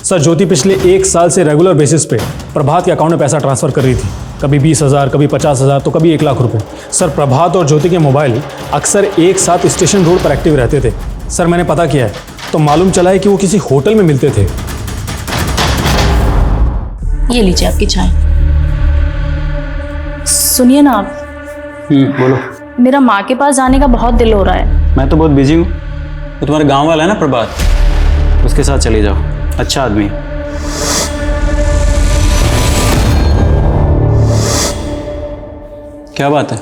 सर, ज्योति पिछले 1 साल से रेगुलर बेसिस पे प्रभात के अकाउंट में पैसा ट्रांसफ़र कर रही थी। कभी 20,000, कभी 50,000, तो कभी 1,00,000 रुपये। सर, प्रभात और ज्योति के मोबाइल अक्सर एक साथ स्टेशन रोड पर एक्टिव रहते थे। सर, मैंने पता किया है तो मालूम चला है कि वो किसी होटल में मिलते थे। ये लीजिए आपकी चाय। सुनिए ना आप, बोलो। मेरा माँ के पास जाने का बहुत दिल हो रहा है। मैं तो बहुत बिजी हूँ। तो तुम्हारे गांव वाला है ना प्रभात, उसके साथ चले जाओ, अच्छा आदमी है। क्या बात है?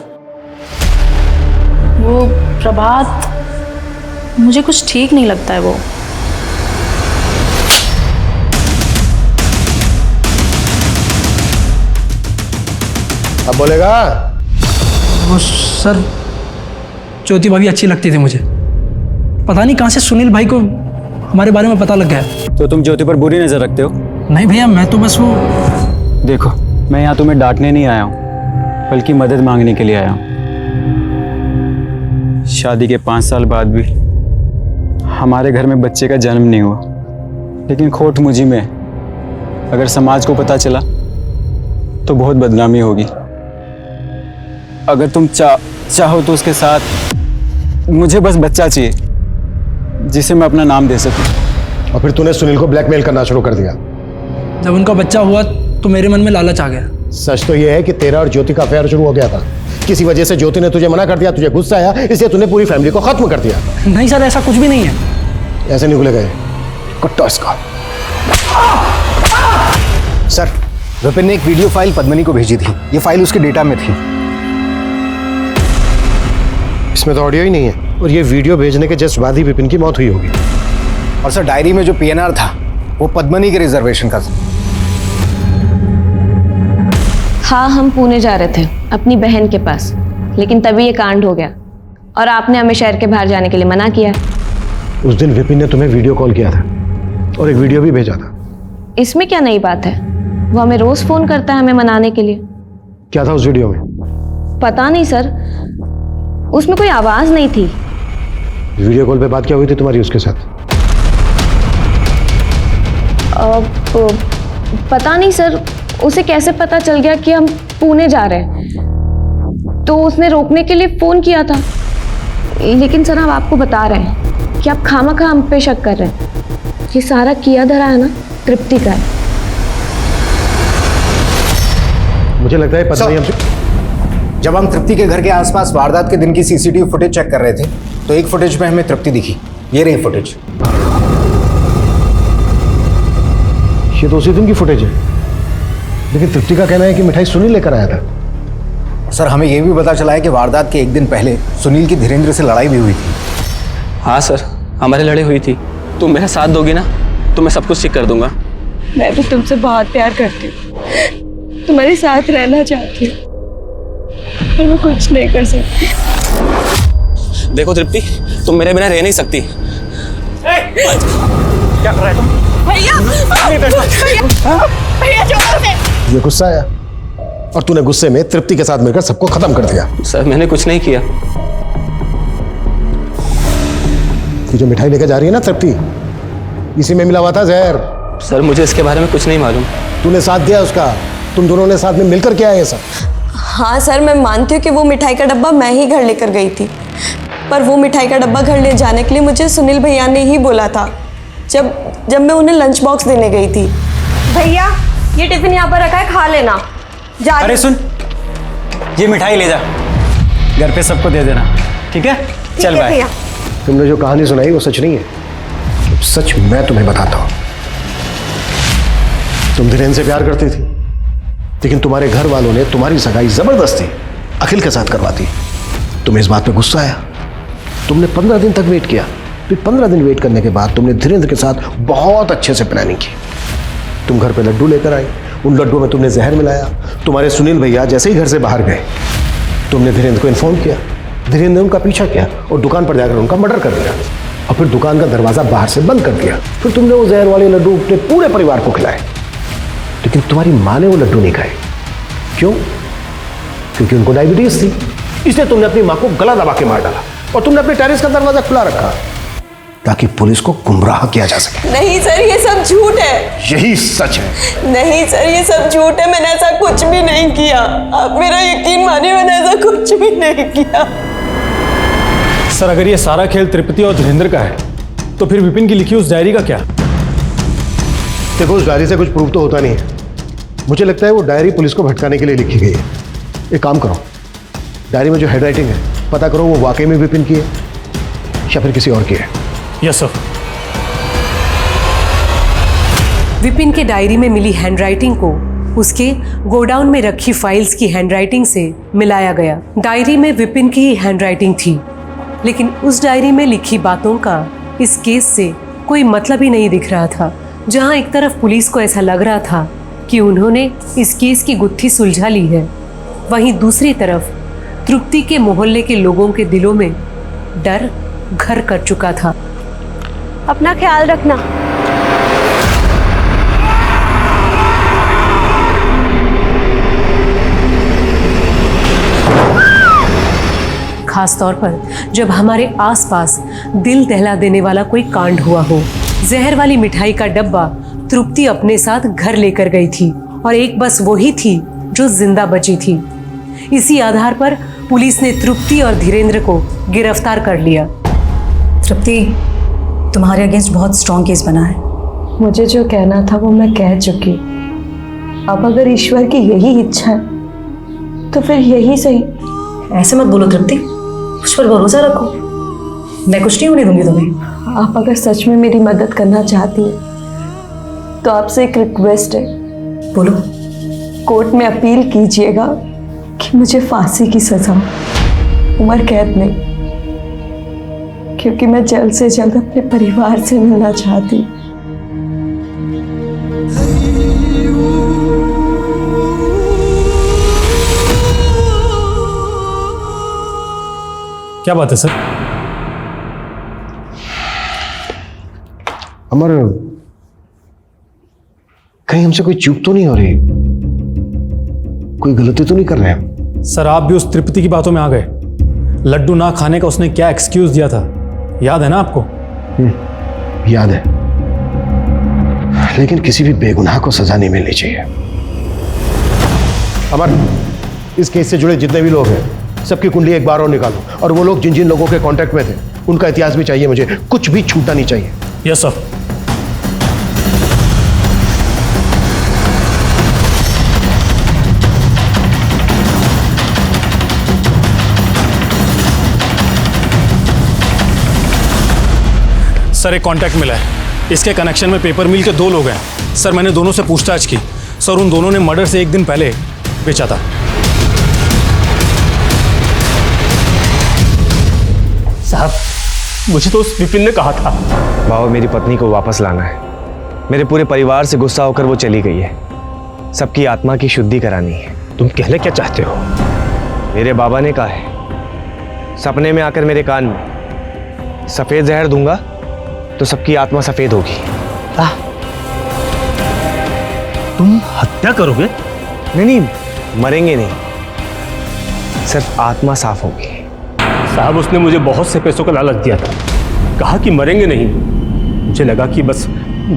वो प्रभात, मुझे कुछ ठीक नहीं लगता है वो। अब बोलेगा? वो सर, ज्योति भाभी अच्छी लगती थी मुझे। पता नहीं कहाँ से सुनील भाई को हमारे बारे में पता लग गया। तो तुम ज्योति पर बुरी नज़र रखते हो? नहीं भैया, मैं तो बस वो। देखो, मैं यहाँ तुम्हें डांटने नहीं आया हूँ, बल्कि मदद मांगने के लिए आया हूँ। शादी के 5 साल बाद भी हमारे घर में बच्चे का जन्म नहीं हुआ, लेकिन खोट मुझी में। अगर समाज को पता चला तो बहुत बदनामी होगी। अगर तुम चाहो तो उसके साथ मुझे बस बच्चा चाहिए जिसे मैं अपना नाम दे सकूं। और फिर तूने सुनील को ब्लैकमेल करना शुरू कर दिया। जब उनका बच्चा हुआ तो मेरे मन में लालच आ गया। सच तो यह है कि तेरा और ज्योति का अफेयर शुरू हो गया था। किसी वजह से ज्योति ने तुझे मना कर दिया, तुझे गुस्सा आया, इसलिए तूने पूरी फैमिली को खत्म कर दिया। नहीं सर, ऐसा कुछ भी नहीं है। ऐसे निकले गए कुत्ता इसका। सर, विपिन ने एक वीडियो फाइल पद्मनी को भेजी थी। ये फाइल उसके डेटा में थी। इसमें तो ऑडियो ही नहीं है, और ये वीडियो भेजने के जस्ट बाद ही विपिन की मौत हुई होगी। और सर, डायरी में जो पीएनआर था वो पद्मनी के रिजर्वेशन का। हाँ, हम पुणे जा रहे थे अपनी बहन के पास, लेकिन तभी ये कांड हो गया और आपने हमें शहर के बाहर जाने के लिए मना किया। उस दिन विपिन ने तुम्हें वीडियो कॉल किया था और एक वीडियो भी भेजा था। इसमें क्या नई बात है? वो हमें रोज फोन करता है हमें मनाने के लिए। क्या था उस वीडियो में? पता नहीं सर, उसमें कोई आवाज नहीं थी। वीडियो कॉल पे बात क्या हुई थी तुम्हारी उसके साथ? पता नहीं सर, उसे कैसे पता चल गया कि हम पुणे जा रहे हैं, तो उसने रोकने के लिए फोन किया था। लेकिन सर, हम आपको बता रहे हैं कि आप खामखा हम पे शक कर रहे हैं। ये सारा किया धरा है ना तृप्ति का है। मुझे लगता है पद्मनी हमसे। जब हम तृप्ति के घर के आसपास वारदात के दिन की सीसीटीवी फुटेज चेक कर रहे थे तो एक फुटेज में हमें तृप्ति दिखी। ये रही फुटेज। ये तो उसी दिन की फुटेज है, लेकिन तृप्ति का कहना है कि मिठाई सुनील लेकर आया था। सर, हमें यह भी पता चला है कि वारदात के एक दिन पहले सुनील की धीरेन्द्र से लड़ाई भी हुई थी। हाँ सर, हमारी लड़ाई हुई थी। तुम मेरा साथ दोगी ना तो मैं सब कुछ ठीक कर दूंगा। मैं भी तुमसे बहुत प्यार करती हूँ, तुम्हारे साथ रहना चाहती हूँ, पर मैं कुछ नहीं कर सकती। देखो तृप्ति, तुम मेरे बिना रह नहीं सकती। क्या कर रहा है तुम? भैया जोर से। ये गुस्सा आया और तूने गुस्से में तृप्ति के साथ मिलकर सबको खत्म कर दिया। सर, मैंने कुछ नहीं किया। ये जो मिठाई लेकर जा रही है ना तृप्ति, इसी में मिला हुआ था जहर। सर, मुझे इसके बारे में कुछ नहीं मालूम। तूने साथ दिया उसका, तुम दोनों ने साथ में मिलकर किया है ये सब। हाँ सर, मैं मानती हूँ कि वो मिठाई का डब्बा मैं ही घर लेकर गई थी, पर वो मिठाई का डब्बा घर ले जाने के लिए मुझे सुनील भैया ने ही बोला था जब मैं उन्हें लंच बॉक्स देने गई थी। भैया, ये टिफिन यहाँ पर रखा है, खा लेना। अरे सुन, ये मिठाई ले जा, घर पे सबको दे देना, ठीक है? चल बाय। तुमने जो कहानी सुनाई वो सच नहीं है। सच मैं तुम्हें बताता हूँ। तुम धीरेन्द्र से प्यार करती थी, लेकिन तुम्हारे घर वालों ने तुम्हारी सगाई जबरदस्ती अखिल के साथ करवा दी। तुम्हें इस बात पे गुस्सा आया, तुमने 15 दिन तक वेट किया। फिर 15 दिन वेट करने के बाद तुमने धीरेन्द्र के साथ बहुत अच्छे से प्लानिंग की। तुम घर पे लड्डू लेकर आई, उन लड्डुओं में तुमने जहर मिलाया। तुम्हारे सुनील भैया जैसे ही घर से बाहर गए, तुमने धीरेन्द्र को इन्फॉर्म किया। धीरेन्द्र ने उनका पीछा किया और दुकान पर जाकर उनका मर्डर कर दिया, और फिर दुकान का दरवाजा बाहर से बंद कर दिया। फिर तुमने वो जहर वाले लड्डू अपने पूरे परिवार को खिलाए, लेकिन तुम्हारी माँ ने वो लड्डू नहीं खाए। क्यों? क्योंकि उनको डायबिटीज थी। इसलिए तुमने अपनी माँ को गला दबा के मार डाला और तुमने अपने टेरेस का दरवाजा खुला रखा ताकि पुलिस को गुमराह किया जा सके। नहीं सर, ये सब झूठ है। यही सच है। नहीं सर, ये सब झूठ है। मैंने ऐसा कुछ भी नहीं किया। आप मेरा यकीन मानिए, मैंने ऐसा कुछ भी नहीं किया। सर अगर ये सारा खेल तृप्ति और धीरेन्द्र का है तो फिर विपिन की लिखी उस डायरी का क्या? देखो, उस डायरी से कुछ प्रूफ तो होता नहीं है। मुझे लगता है वो डायरी पुलिस को भटकाने के लिए लिखी गई है। एक काम करो, डायरी में जो हैंडराइटिंग है पता करो वो वाकई में विपिन की है या फिर किसी और की है। Yes sir. विपिन के डायरी में मिली हैंडराइटिंग को उसके गोडाउन में रखी फाइल्स की हैंडराइटिंग से मिलाया गया। डायरी में विपिन की हैंडराइटिंग थी, लेकिन उस डायरी में लिखी बातों का इस केस से कोई मतलब ही नहीं दिख रहा था। जहां एक तरफ पुलिस को ऐसा लग रहा था कि उन्होंने इस केस की गुत्थी सुलझा ली है, वहीं दूसरी तरफ तृप्ति के मोहल्ले के लोगों के दिलों में डर घर कर चुका था। अपना ख्याल रखना। खास तौर पर जब हमारे आसपास दिल दहला देने वाला कोई कांड हुआ हो। जहर वाली मिठाई का डब्बा तृप्ति अपने साथ घर लेकर गई थी और एक बस वही थी जो जिंदा बची थी। इसी आधार पर पुलिस ने तृप्ति और धीरेन्द्र को गिरफ्तार कर लिया। तृप्ति, तुम्हारे अगेंस्ट बहुत स्ट्रॉन्ग केस बना है। मुझे जो कहना था वो मैं कह चुकी। अब अगर ईश्वर की यही इच्छा है तो फिर यही सही। ऐसे मत बोलो तृप्ति, उस पर भरोसा रखो। मैं कुछ नहीं होने दूंगी तुम्हें। आप अगर सच में मेरी मदद करना चाहती हैं तो आपसे एक रिक्वेस्ट है। बोलो। कोर्ट में अपील कीजिएगा कि मुझे फांसी की सजा, उम्र कैद नहीं, क्योंकि मैं जल्द से जल्द अपने परिवार से मिलना चाहती। क्या बात है सर? अमर, कहीं हमसे कोई चूक तो नहीं हो रही? कोई गलती तो नहीं कर रहे हम? सर आप भी उस तृप्ति की बातों में आ गए। लड्डू ना खाने का उसने क्या एक्सक्यूज दिया था, याद है ना आपको? याद है, लेकिन किसी भी बेगुनाह को सजा नहीं मिलनी चाहिए। अमर, इस केस से जुड़े जितने भी लोग हैं सबकी कुंडली एक बार और निकालो, और वो लोग जिन जिन लोगों के कांटेक्ट में थे उनका इतिहास भी चाहिए मुझे। कुछ भी छूटना नहीं चाहिए। Yes sir. सर एक कांटेक्ट मिला है, इसके कनेक्शन में पेपर मिल के 2 लोग हैं। सर मैंने दोनों से पूछताछ की। सर उन दोनों ने मर्डर से 1 दिन पहले बेचा था। साहब मुझे तो उस विपिन ने कहा था। बाबा, मेरी पत्नी को वापस लाना है। मेरे पूरे परिवार से गुस्सा होकर वो चली गई है। सबकी आत्मा की शुद्धि करानी है। तुम कहना क्या चाहते हो? मेरे बाबा ने कहा है, सपने में आकर मेरे कान में सफेद जहर दूंगा तो सबकी आत्मा सफेद होगी। तुम हत्या करोगे? नहीं, मरेंगे नहीं, सिर्फ आत्मा साफ होगी। साहब उसने मुझे बहुत से पैसों का लालच दिया था, कहा कि मरेंगे नहीं। मुझे लगा कि बस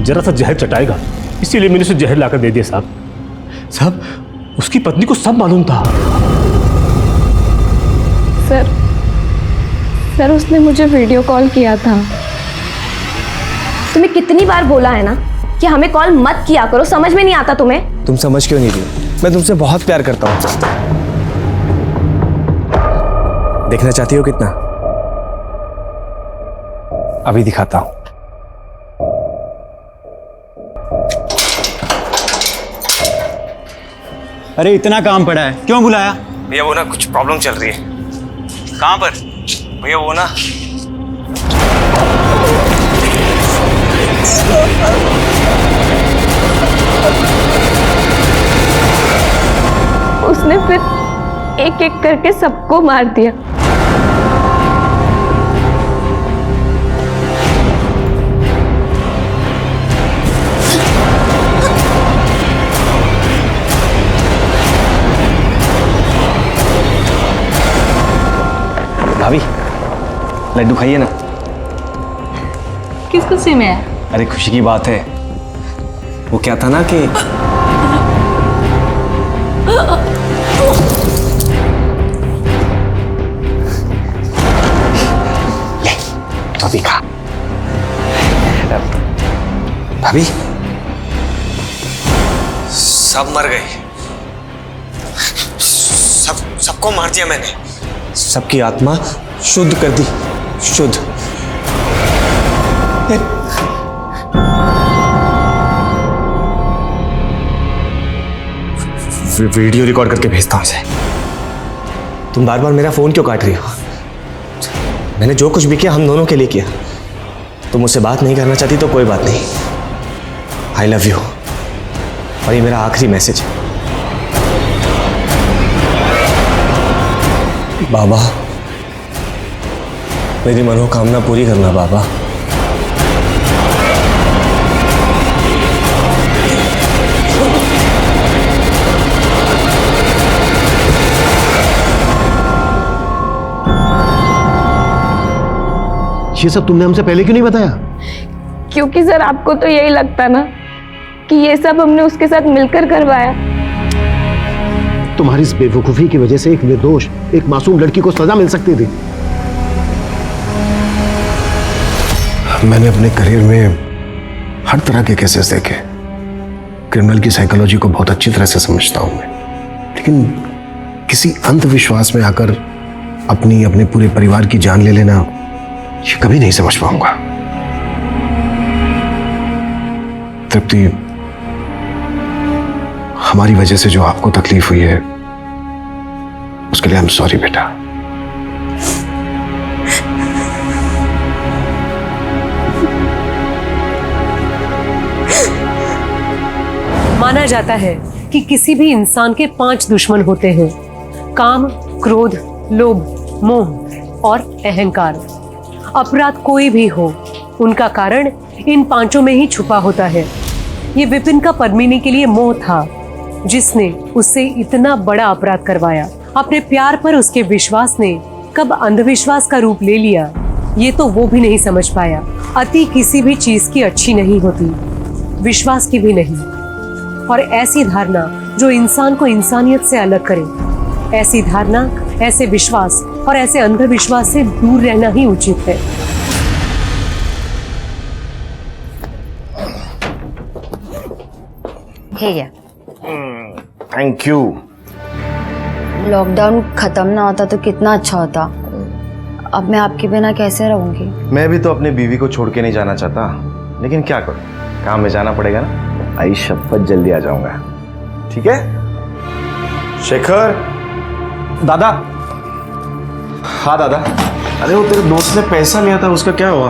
जरा सा जहर चटाएगा, इसीलिए मैंने उसे जहर लाकर दे दिया। साहब उसकी पत्नी को सब मालूम था। सर उसने मुझे वीडियो कॉल किया था। तुम्हें कितनी बार बोला है ना कि हमें कॉल मत किया करो, समझ में नहीं आता तुम्हें? तुम समझ क्यों नहीं रही? मैं तुमसे बहुत प्यार करता हूँ। देखना चाहती हो कितना? अभी दिखाता हूं। अरे इतना काम पड़ा है, क्यों बुलाया? भैया वो ना कुछ प्रॉब्लम चल रही है। कहां पर? भैया वो ना उसने फिर एक एक करके सबको मार दिया। भाभी, लड्डू खाइए ना। किस खुशी में है? अरे खुशी की बात है, वो क्या था ना कि ले तो दिखा। भाभी सब मर गए, सबको मार दिया मैंने, सबकी आत्मा शुद्ध कर दी, शुद्ध। वीडियो रिकॉर्ड करके भेजता हूं उसे। तुम बार बार मेरा फोन क्यों काट रही हो? मैंने जो कुछ भी किया हम दोनों के लिए किया। तुम मुझसे बात नहीं करना चाहती तो कोई बात नहीं, आई लव यू, और ये मेरा आखिरी मैसेज है। बाबा मेरी मनोकामना पूरी करना बाबा। ये सब तुमने हमसे पहले क्यों नहीं बताया? क्योंकि सर आपको तो यही लगता ना कि ये सब हमने उसके साथ मिलकर करवाया। तुम्हारी इस बेवकूफी की वजह से एक निर्दोष, एक मासूम लड़की को सजा मिल सकती थी। मैंने अपने करियर में हर तरह के केसेस देखे, क्रिमिनल की साइकोलॉजी को बहुत अच्छी तरह से समझता हूं मैं, लेकिन किसी अंधविश्वास में आकर अपने पूरे परिवार की जान ले लेना, ये कभी नहीं समझ पाऊंगा। तृप्ति, हमारी वजह से जो आपको तकलीफ हुई है उसके लिए आई एम सॉरी बेटा। माना जाता है कि किसी भी इंसान के 5 दुश्मन होते हैं: काम, क्रोध, लोभ, मोह और अहंकार। अपराध कोई भी हो, उनका कारण इन 5 में ही छुपा होता है। ये विपिन का पद्मिनी के लिए मोह था, जिसने उससे इतना बड़ा अपराध करवाया। अपने प्यार पर उसके विश्वास ने कब अंधविश्वास का रूप ले लिया, ये तो वो भी नहीं समझ पाया। अति किसी भी चीज की अच्छी नहीं होती, विश्वास की भी नहीं। और ऐसी धारणा जो इंसान को इंसानियत से अलग करे, ऐसी धारणा, ऐसे विश्वास और ऐसे अंधविश्वास से दूर रहना ही उचित है। Thank you. लॉकडाउन खत्म ना होता तो कितना अच्छा होता। अब मैं आपके बिना कैसे रहूंगी? मैं भी तो अपनी बीवी को छोड़ के नहीं जाना चाहता, लेकिन क्या करूं, काम में जाना पड़ेगा ना। आई शपथ जल्दी आ जाऊंगा, ठीक है? शेखर दादा। हाँ दादा। अरे वो तेरे दोस्त ने पैसा लिया था, उसका क्या हुआ?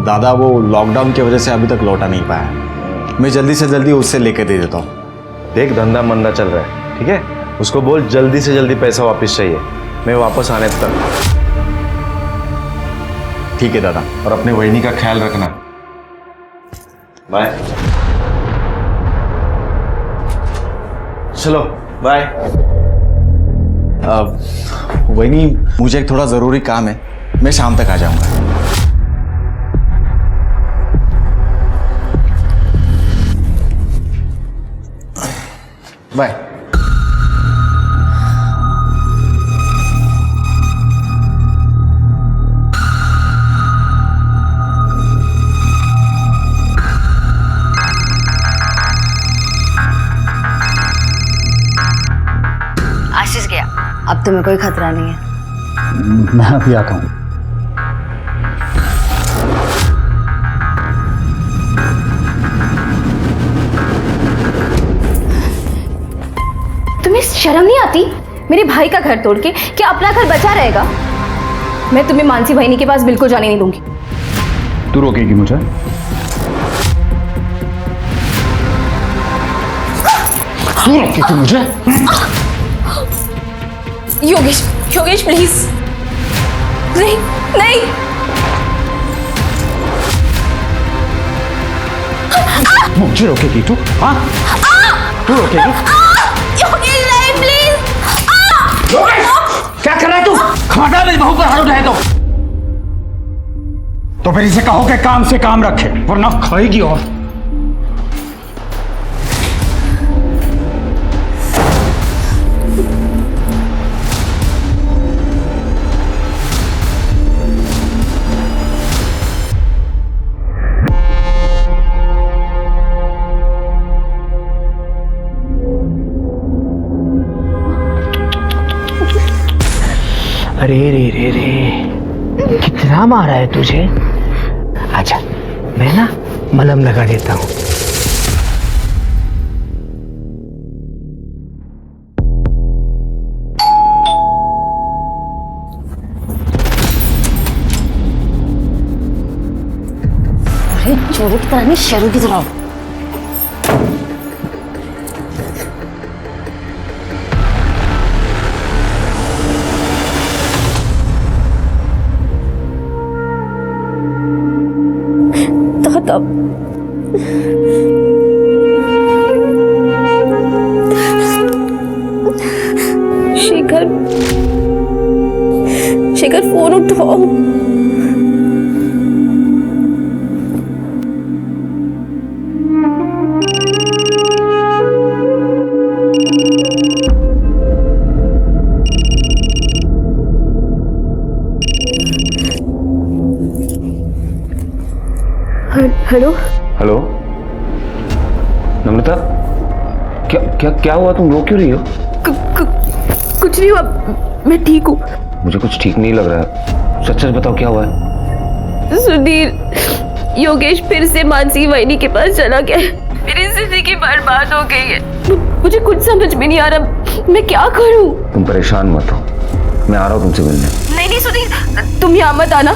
दादा वो लॉकडाउन की वजह से अभी तक लौटा नहीं पाया। मैं जल्दी से जल्दी उससे लेके दे देता हूँ। देख धंधा मंदा चल रहा है, ठीक है? उसको बोल जल्दी से जल्दी पैसा वापस चाहिए, मैं वापस आने तक। ठीक है दादा, और अपने वहिनी का ख्याल रखना। बाय। चलो बाय। वहिनी मुझे एक थोड़ा जरूरी काम है, मैं शाम तक आ जाऊंगा। बाय। आशीष गया, अब तुम्हें कोई खतरा नहीं है। मैं अभी आता हूँ। तुम्हें शर्म नहीं आती? मेरे भाई का घर तोड़ के क्या अपना घर बचा रहेगा? मैं तुम्हें मानसी बहनी के पास बिल्कुल जाने नहीं दूंगी। तू रोकेगी मुझे? तू रोकेगी मुझे? योगेश, योगेश प्लीज, नहीं नहीं। मुझे रोकेगी तू? हाँ, तू रोकेगी? योगेश नहीं प्लीज। योगेश, क्या कर रहा है तू? खबरदार मेरी बहू पर हाथ उठाए तो। तो फिर इसे कहो कि काम से काम रखे, वरना खाएगी। और अरे रे रे रे, कितना मारा है तुझे? अच्छा, मैं ना मलहम लगा देता हूँ। अरे चोरी की तरह नहीं, शेरों की तरह। तब शेखर, शेखर फोन उठाओ। हेलो हेलो नम्रता, क्या क्या क्या हुआ? तुम रो क्यों रही हो? कुछ नहीं हुआ, मैं ठीक हूँ। मुझे कुछ ठीक नहीं लग रहा है, सच सच बताओ क्या हुआ है? सुनील, योगेश फिर से मानसी वाहिनी के पास चला गया है। मेरी जिंदगी बर्बाद हो गई है। मुझे कुछ समझ में नहीं आ रहा, मैं क्या करूँ? तुम परेशान मत हो, मैं आ रहा हूँ तुमसे मिलने। नहीं नहीं सुनील, तुम यहाँ मत आना,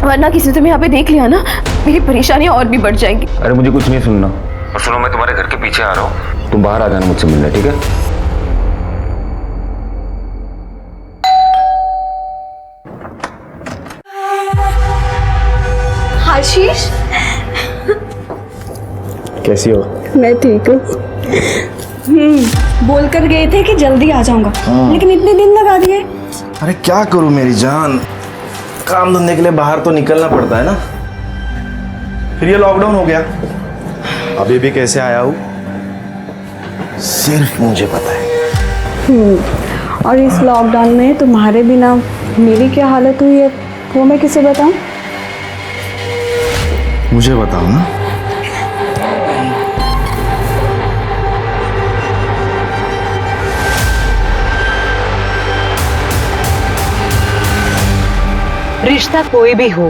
वरना किसी ने तुम्हें यहाँ पे देख लिया ना, मेरी परेशानियां और भी बढ़ जाएंगी। अरे मुझे कुछ नहीं सुनना। और सुनो, मैं तुम्हारे घर के पीछे आ रहा हूँ, तुम बाहर आ जाना मुझसे मिलने, ठीक है? आशीष, कैसी हो? मैं ठीक हूँ। बोल कर गए थे कि जल्दी आ जाऊंगा, लेकिन इतने दिन लगा दिए। अरे क्या करूं मेरी जान, काम धंधे के लिए बाहर तो निकलना पड़ता है ना। फिर ये लॉकडाउन हो गया, अभी भी कैसे आया हूँ सिर्फ मुझे पता है। और इस लॉकडाउन में तुम्हारे बिना मेरी क्या हालत हुई है वो मैं किसे बताऊं? मुझे बताओ ना। रिश्ता कोई भी हो,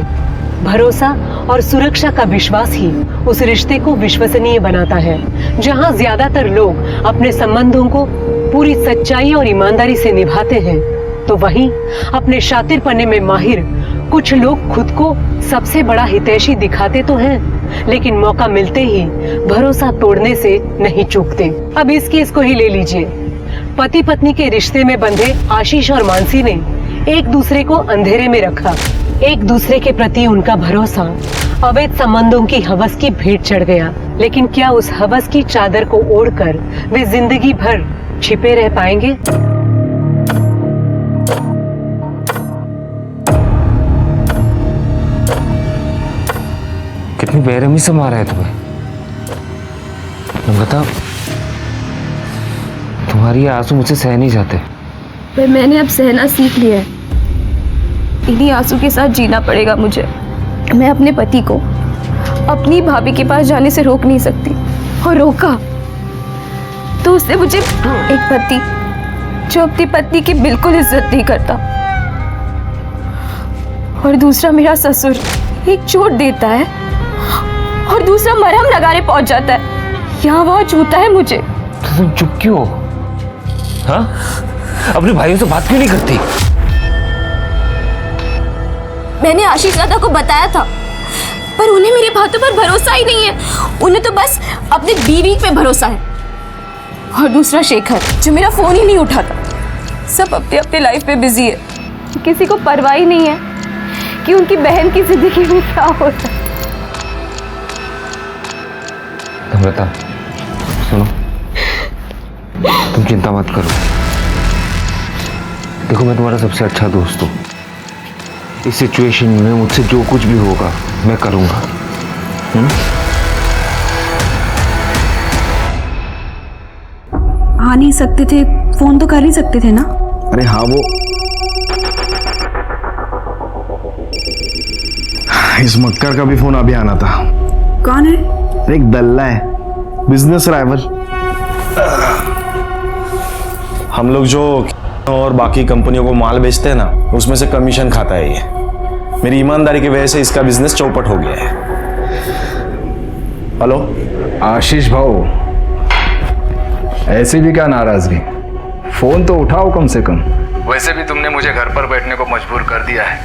भरोसा और सुरक्षा का विश्वास ही उस रिश्ते को विश्वसनीय बनाता है। जहां ज्यादातर लोग अपने संबंधों को पूरी सच्चाई और ईमानदारी से निभाते हैं, तो वहीं अपने शातिरपने में माहिर कुछ लोग खुद को सबसे बड़ा हितैषी दिखाते तो हैं, लेकिन मौका मिलते ही भरोसा तोड़ने से नहीं चूकते। अब इस केस को ही ले लीजिए। पति पत्नी के रिश्ते में बंधे आशीष और मानसी ने एक दूसरे को अंधेरे में रखा। एक दूसरे के प्रति उनका भरोसा अवैध संबंधों की हवस की भेंट चढ़ गया। लेकिन क्या उस हवस की चादर को ओढ़कर वे जिंदगी भर छिपे रह पाएंगे? कितनी बेरहमी से मारा है तुम्हें। बता, तुम्हारी आंसू मुझसे सह नहीं जाते। पर मैंने अब सहना सीख लिया है। इन्हीं आंसू के साथ जीना पड़ेगा मुझे। मैं अपने पति को अपनी भाभी के पास जाने से रोक नहीं सकती, और रोका तो उसने मुझे एक पति जो अपनी पत्नी की बिल्कुल इज्जत नहीं करता, और दूसरा मेरा ससुर एक चोट देता है और दूसरा मरहम लगाने पहुंच जाता है, यहाँ वहां छूता है मुझे। तो तुम चुप क्यों हो? हाँ, अपने भाइयों से बात क्यों नहीं करती? मैंने आशीष दादा को बताया था, पर उन्हें मेरी बातों पर भरोसा ही नहीं है। उन्हें तो बस अपनी बीवी पे भरोसा है। और दूसरा शेखर, जो मेरा फोन ही नहीं उठाता। सब अपने अपने लाइफ में बिजी है, किसी को परवाह ही नहीं है कि उनकी बहन की जिंदगी में क्या होता है। नम्रता, सुनो, तुम चिंता मत करो। देखो, मैं तुम्हारा सबसे अच्छा दोस्त हूँ। इस सिचुएशन में मुझसे जो कुछ भी होगा मैं करूँगा। आ नहीं सकते थे, फोन तो कर ही सकते थे ना। अरे हाँ, वो इस मक्कर का भी फोन अभी आना था। कौन है? एक दल्ला है, बिजनेस राइवल। हम लोग जो और बाकी कंपनियों को माल बेचते हैं ना, उसमें से कमीशन खाता है ये। मेरी ईमानदारी की वजह से इसका बिजनेस चौपट हो गया है। हेलो आशीष भाऊ, ऐसी भी क्या नाराजगी, फोन तो उठाओ कम से कम। वैसे भी तुमने मुझे घर पर बैठने को मजबूर कर दिया है,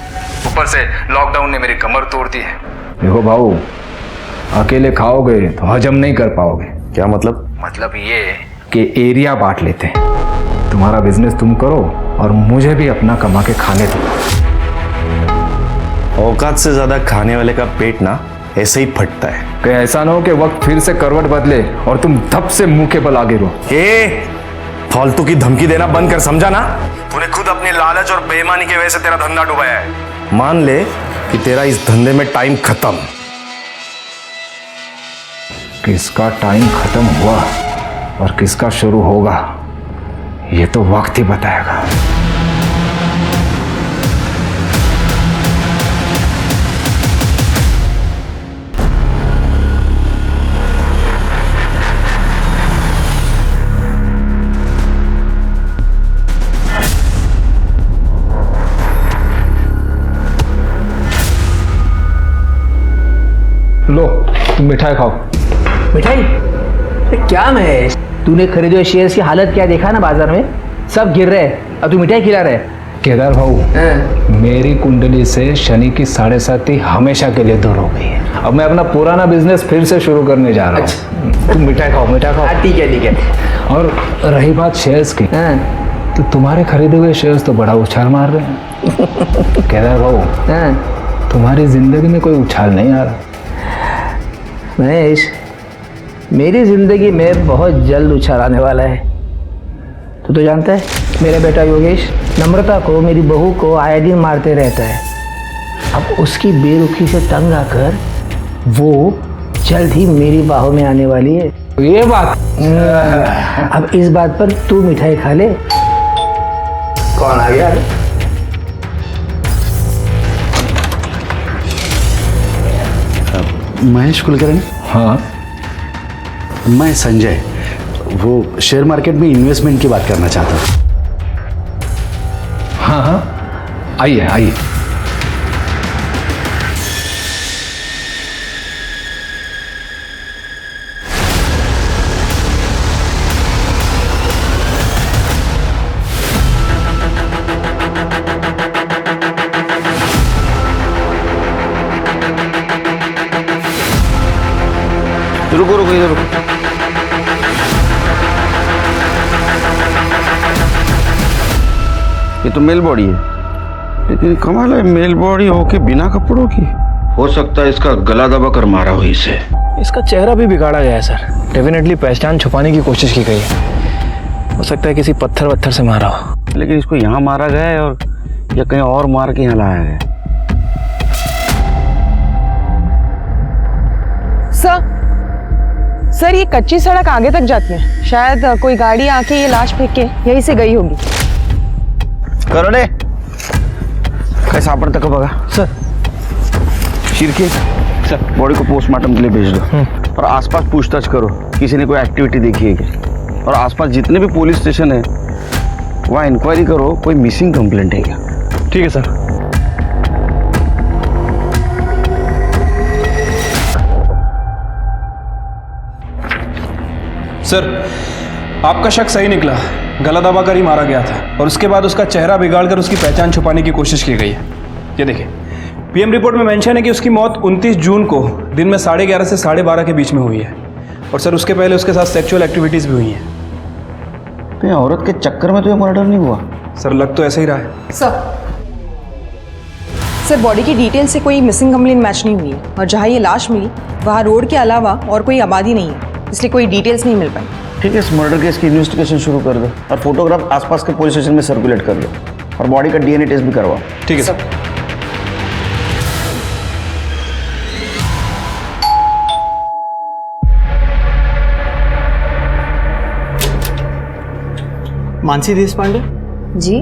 ऊपर से लॉकडाउन ने मेरी कमर तोड़ दी है। देखो भाऊ, अकेले खाओगे तो हजम नहीं कर पाओगे। क्या मतलब? मतलब ये कि एरिया बांट लेते हैं, तुम्हारा बिजनेस तुम करो और मुझे भी अपना कमा के खाने दो। औकात से ज्यादा खाने वाले का पेट ना ऐसे ही फटता है। कि ऐसा ना हो कि वक्त फिर से करवट बदले और तुम धप से मुंह के बल आगे रहो। फालतू की धमकी देना बंद कर, समझा ना? तूने खुद अपनी लालच और बेईमानी की वजह से तेरा धंधा डुबाया है। मान ले कि तेरा इस धंधे में टाइम खत्म। किसका टाइम खत्म हुआ और किसका शुरू होगा, ये तो वक्त ही बताएगा। लो, तुम मिठाई खाओ। मिठाई? क्या महेश, तूने खरीदे हुए शेयर्स की हालत क्या देखा ना बाजार में, सब गिर रहे हैं, अब तू मिठाई खिला रहे। केदार भाऊ, मेरी कुंडली से शनि की 7.5 हमेशा के लिए दूर हो गई है। अब मैं अपना पुराना बिजनेस फिर से शुरू करने जा रहा हूँ। तुम मिठाई खाओ, मिठाई खाओ। ठीक है ठीक है। और रही बात शेयर्स की, तो तुम्हारे खरीदे हुए शेयर्स तो बड़ा उछाल मार रहे हैं। केदार भाऊ, तुम्हारी जिंदगी में कोई उछाल नहीं आ रहा। महेश, मेरी जिंदगी में बहुत जल्द उछाल आने वाला है। तो जानता है, मेरा बेटा योगेश नम्रता को, मेरी बहू को आए दिन मारते रहता है। अब उसकी बेरुखी से तंग आकर वो जल्द ही मेरी बाहों में आने वाली है। ये बात, अब इस बात पर तू मिठाई खा ले। कौन आ गया? महेश कुलकर्णी? हाँ, मैं संजय, वो शेयर मार्केट में इन्वेस्टमेंट की बात करना चाहता हूँ। हाँ हाँ, आइए आइए। रुको रुको, इधर रुको। ये तो मेल बॉडी है, लेकिन कमाल है, मेल बॉडी होके बिना कपड़ों की। हो सकता है इसका गला दबा कर मारा हो इसे। इसका चेहरा भी बिगाड़ा गया है सर, डेफिनेटली पहचान छुपाने की कोशिश की गई है। हो सकता है किसी पत्थर वत्थर से मारा हो। लेकिन इसको यहाँ मारा गया है और या कहीं और मार के यहाँ लाया है। सर, ये कच्ची सड़क आगे तक जाती है, शायद कोई गाड़ी आके ये लाश फेंक के यहीं से गई होगी। करो ने कैसा सापड़ तक बगा सर। शिरके सर, बॉडी को पोस्टमार्टम के लिए भेज दो और आसपास पूछताछ करो, किसी ने कोई एक्टिविटी देखी है क्या। और आसपास जितने भी पुलिस स्टेशन है वहाँ इंक्वायरी करो, कोई मिसिंग कंप्लेंट है क्या। ठीक है सर। सर, आपका शक सही निकला, गला दबाकर ही मारा गया था और उसके बाद उसका चेहरा बिगाड़कर उसकी पहचान छुपाने की कोशिश की गई है। ये देखिए, पीएम रिपोर्ट में मेंशन है कि उसकी मौत 29 जून को दिन में 11:30 से 12:30 के बीच में हुई है। और सर, उसके पहले उसके साथ सेक्सुअल एक्टिविटीज़ भी हुई हैं। तो औरत के चक्कर में तो ये मर्डर नहीं हुआ? सर, लग तो ऐसा ही रहा है। सर, बॉडी की डिटेल से कोई मिसिंग कंप्लेंट मैच नहीं हुई है और जहाँ ये लाश मिली वहाँ रोड के अलावा और कोई आबादी नहीं है, इसलिए कोई डिटेल्स नहीं मिल पाई। ठीक है, इस मर्डर केस की इन्वेस्टिगेशन शुरू कर दो और फोटोग्राफ आसपास के पुलिस स्टेशन में सर्कुलेट कर दो और बॉडी का डीएनए टेस्ट भी करवाओ। ठीक है सर। मानसी देशपांडे? जी।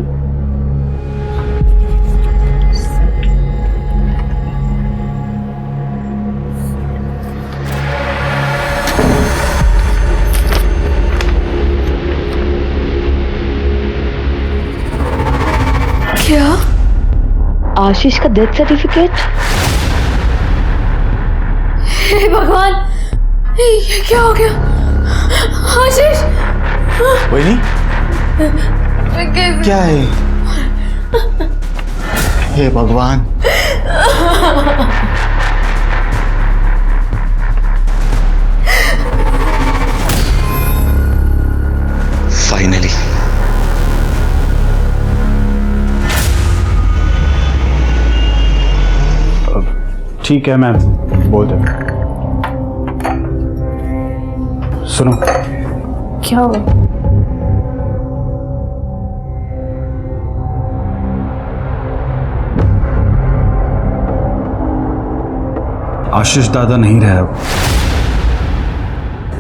क्या? आशीष का डेथ सर्टिफिकेट? हे भगवान, ये क्या हो गया? आशीष! वही क्या है? हे भगवान! फाइनली ठीक है मैम, बोल दे। सुनो, क्या हुआ? आशीष दादा नहीं रहे अब।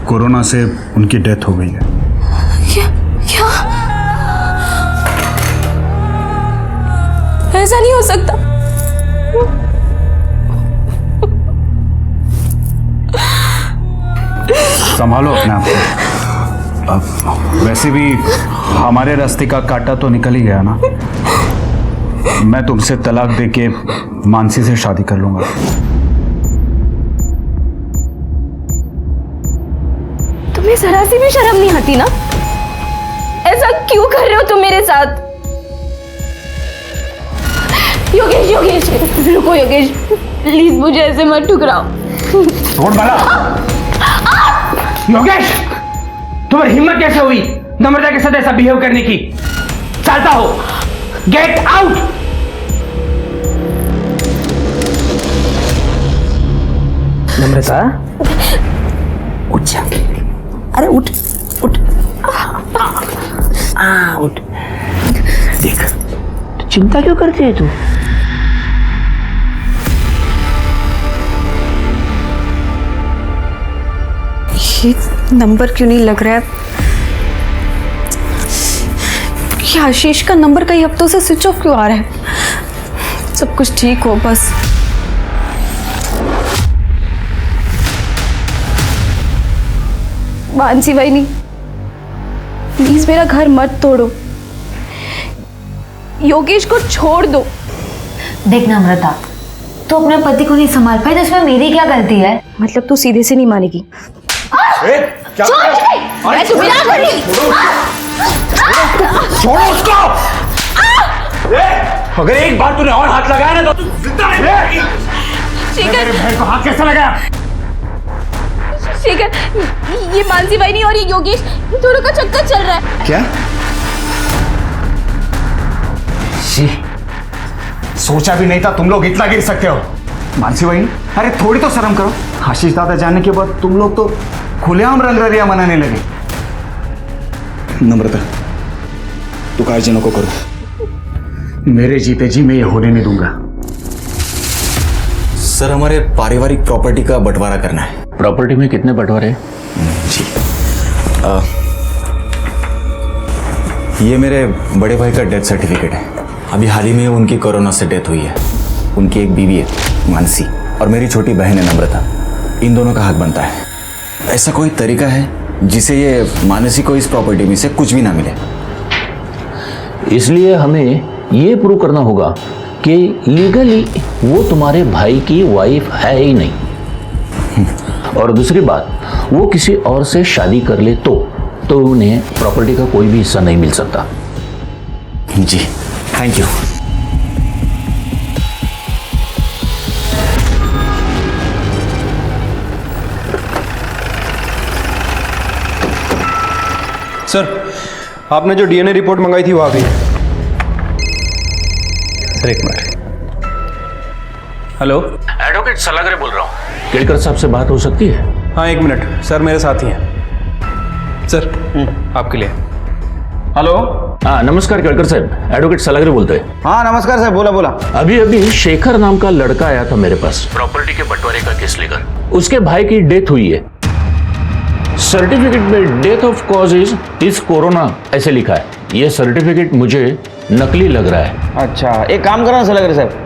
कोरोना से उनकी डेथ हो गई है। क्या? क्या? ऐसा नहीं हो सकता। संभालो अपने आप को। अब वैसे भी हमारे रास्ते का कांटा तो निकल ही गया ना। मैं तुमसे तलाक देके मानसी से शादी कर लूंगा। तुम्हें जरा सी भी शर्म नहीं आती ना? ऐसा क्यों कर रहे हो तुम मेरे साथ? योगेश, योगेश, रुको योगेश, प्लीज मुझे ऐसे मत ठुकराओ। छोड़ बाला। योगेश, तुम्हारी हिम्मत कैसे हुई नम्रता के साथ ऐसा बिहेव करने की? चलता हो, गेट आउट। नम्रता, उठ जा। अरे उठ उठ। उठ। देख, चिंता क्यों करती है तू? ये नंबर क्यों नहीं लग रहा है? ये आशीष का नंबर कई हफ्तों से स्विच ऑफ क्यों आ रहा है? सब कुछ ठीक हो बस। मानसी वहीनी, प्लीज मेरा घर मत तोड़ो। योगेश को छोड़ दो। देख नम्रता, तू अपने पति को नहीं संभाल पाई तो इसमें मेरी क्या गलती है? मतलब तू सीधे से नहीं मानेगी? मैं तुम्हें ना करी। छोड़ो उसको। अगर एक बार तूने और हाथ लगाया ना तो तू जिंदा नहीं रहेगी। मेरे बहन को हाथ कैसे लगाया? शेखर, ये मानसी वहीनी और ये योगेश दोनों का चक्कर चल रहा है। क्या? सोचा भी नहीं था तुम लोग इतना गिर सकते हो। मानसी बहन, अरे थोड़ी तो शर्म करो। आशीष दादा जाने के बाद तुम लोग तो खुलेआम रंगरलियां मनाने लगे। नम्रता, तू गार्जियनों को करो। मेरे जीते जी मैं ये होने नहीं दूंगा। सर, हमारे पारिवारिक प्रॉपर्टी का बंटवारा करना है। प्रॉपर्टी में कितने बंटवारे? जी, ये मेरे बड़े भाई का डेथ सर्टिफिकेट है। अभी हाल ही में उनकी कोरोना से डेथ हुई है। उनकी एक बीवी है मानसी और मेरी छोटी बहन है नम्रता। इन दोनों का हक बनता है। ऐसा कोई तरीका है जिसे ये मानसी को इस प्रॉपर्टी में से कुछ भी ना मिले? इसलिए हमें ये प्रूव करना होगा कि लीगली वो तुम्हारे भाई की वाइफ है ही नहीं। और दूसरी बात, वो किसी और से शादी कर ले तो उन्हें प्रॉपर्टी का कोई भी हिस्सा नहीं मिल सकता। जी, थैंक यू। सर, आपने जो डीएनए रिपोर्ट मंगाई थी वो आ गई है। सर एक मिनट। हेलो, एडवोकेट सलागरे बोल रहा हूँ। केड़कर साहब से बात हो सकती है? हाँ एक मिनट सर, मेरे साथ ही हैं। सर आपके लिए। हेलो। हाँ नमस्कार केड़कर साहब, एडवोकेट सलागरे बोलते हैं। हाँ नमस्कार सर, बोला बोला। अभी शेखर नाम का लड़का आया था मेरे पास प्रॉपर्टी के बंटवारे का केस लेकर। उसके भाई की डेथ हुई है। सर्टिफिकेट में death of cause is corona ऐसे लिखा है। ये सर्टिफिकेट मुझे नकली लग रहा है। अच्छा, एक काम करना सर लग साहब,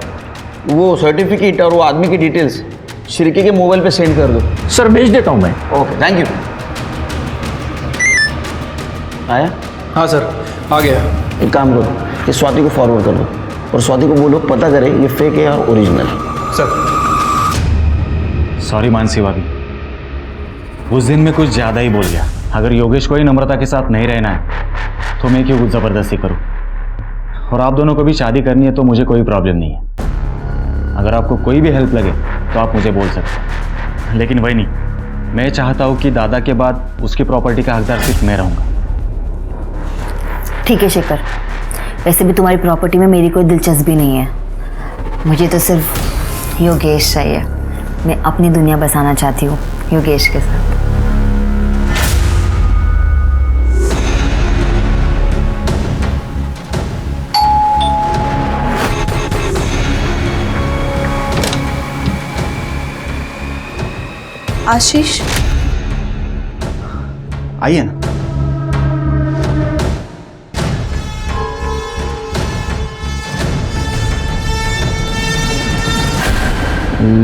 वो सर्टिफिकेट और वो आदमी की डिटेल्स श्रीकी के मोबाइल पे सेंड कर दो। सर भेज देता हूं मैं। Okay, thank you. आया? हाँ सर, आ गया। एक काम करो, ये स्वाति को फॉरवर्ड कर दो और स्वाति को बोलो पता करे ये फेक है और ओरिजिनल। सर। सॉरी मानसी भाभी, उस दिन मैं कुछ ज़्यादा ही बोल गया। अगर योगेश को ही नम्रता के साथ नहीं रहना है तो मैं क्यों कुछ ज़बरदस्ती करूं? और आप दोनों को भी शादी करनी है तो मुझे कोई प्रॉब्लम नहीं है। अगर आपको कोई भी हेल्प लगे तो आप मुझे बोल सकते हैं, लेकिन वही नहीं, मैं चाहता हूं कि दादा के बाद उसकी प्रॉपर्टी का हकदार सिर्फ मैं रहूंगा। ठीक है शेखर, वैसे भी तुम्हारी प्रॉपर्टी में मेरी कोई दिलचस्पी नहीं है। मुझे तो सिर्फ योगेश चाहिए। मैं अपनी दुनिया बसाना चाहती हूँ योगेश के साथ। आशीष, आइए ना।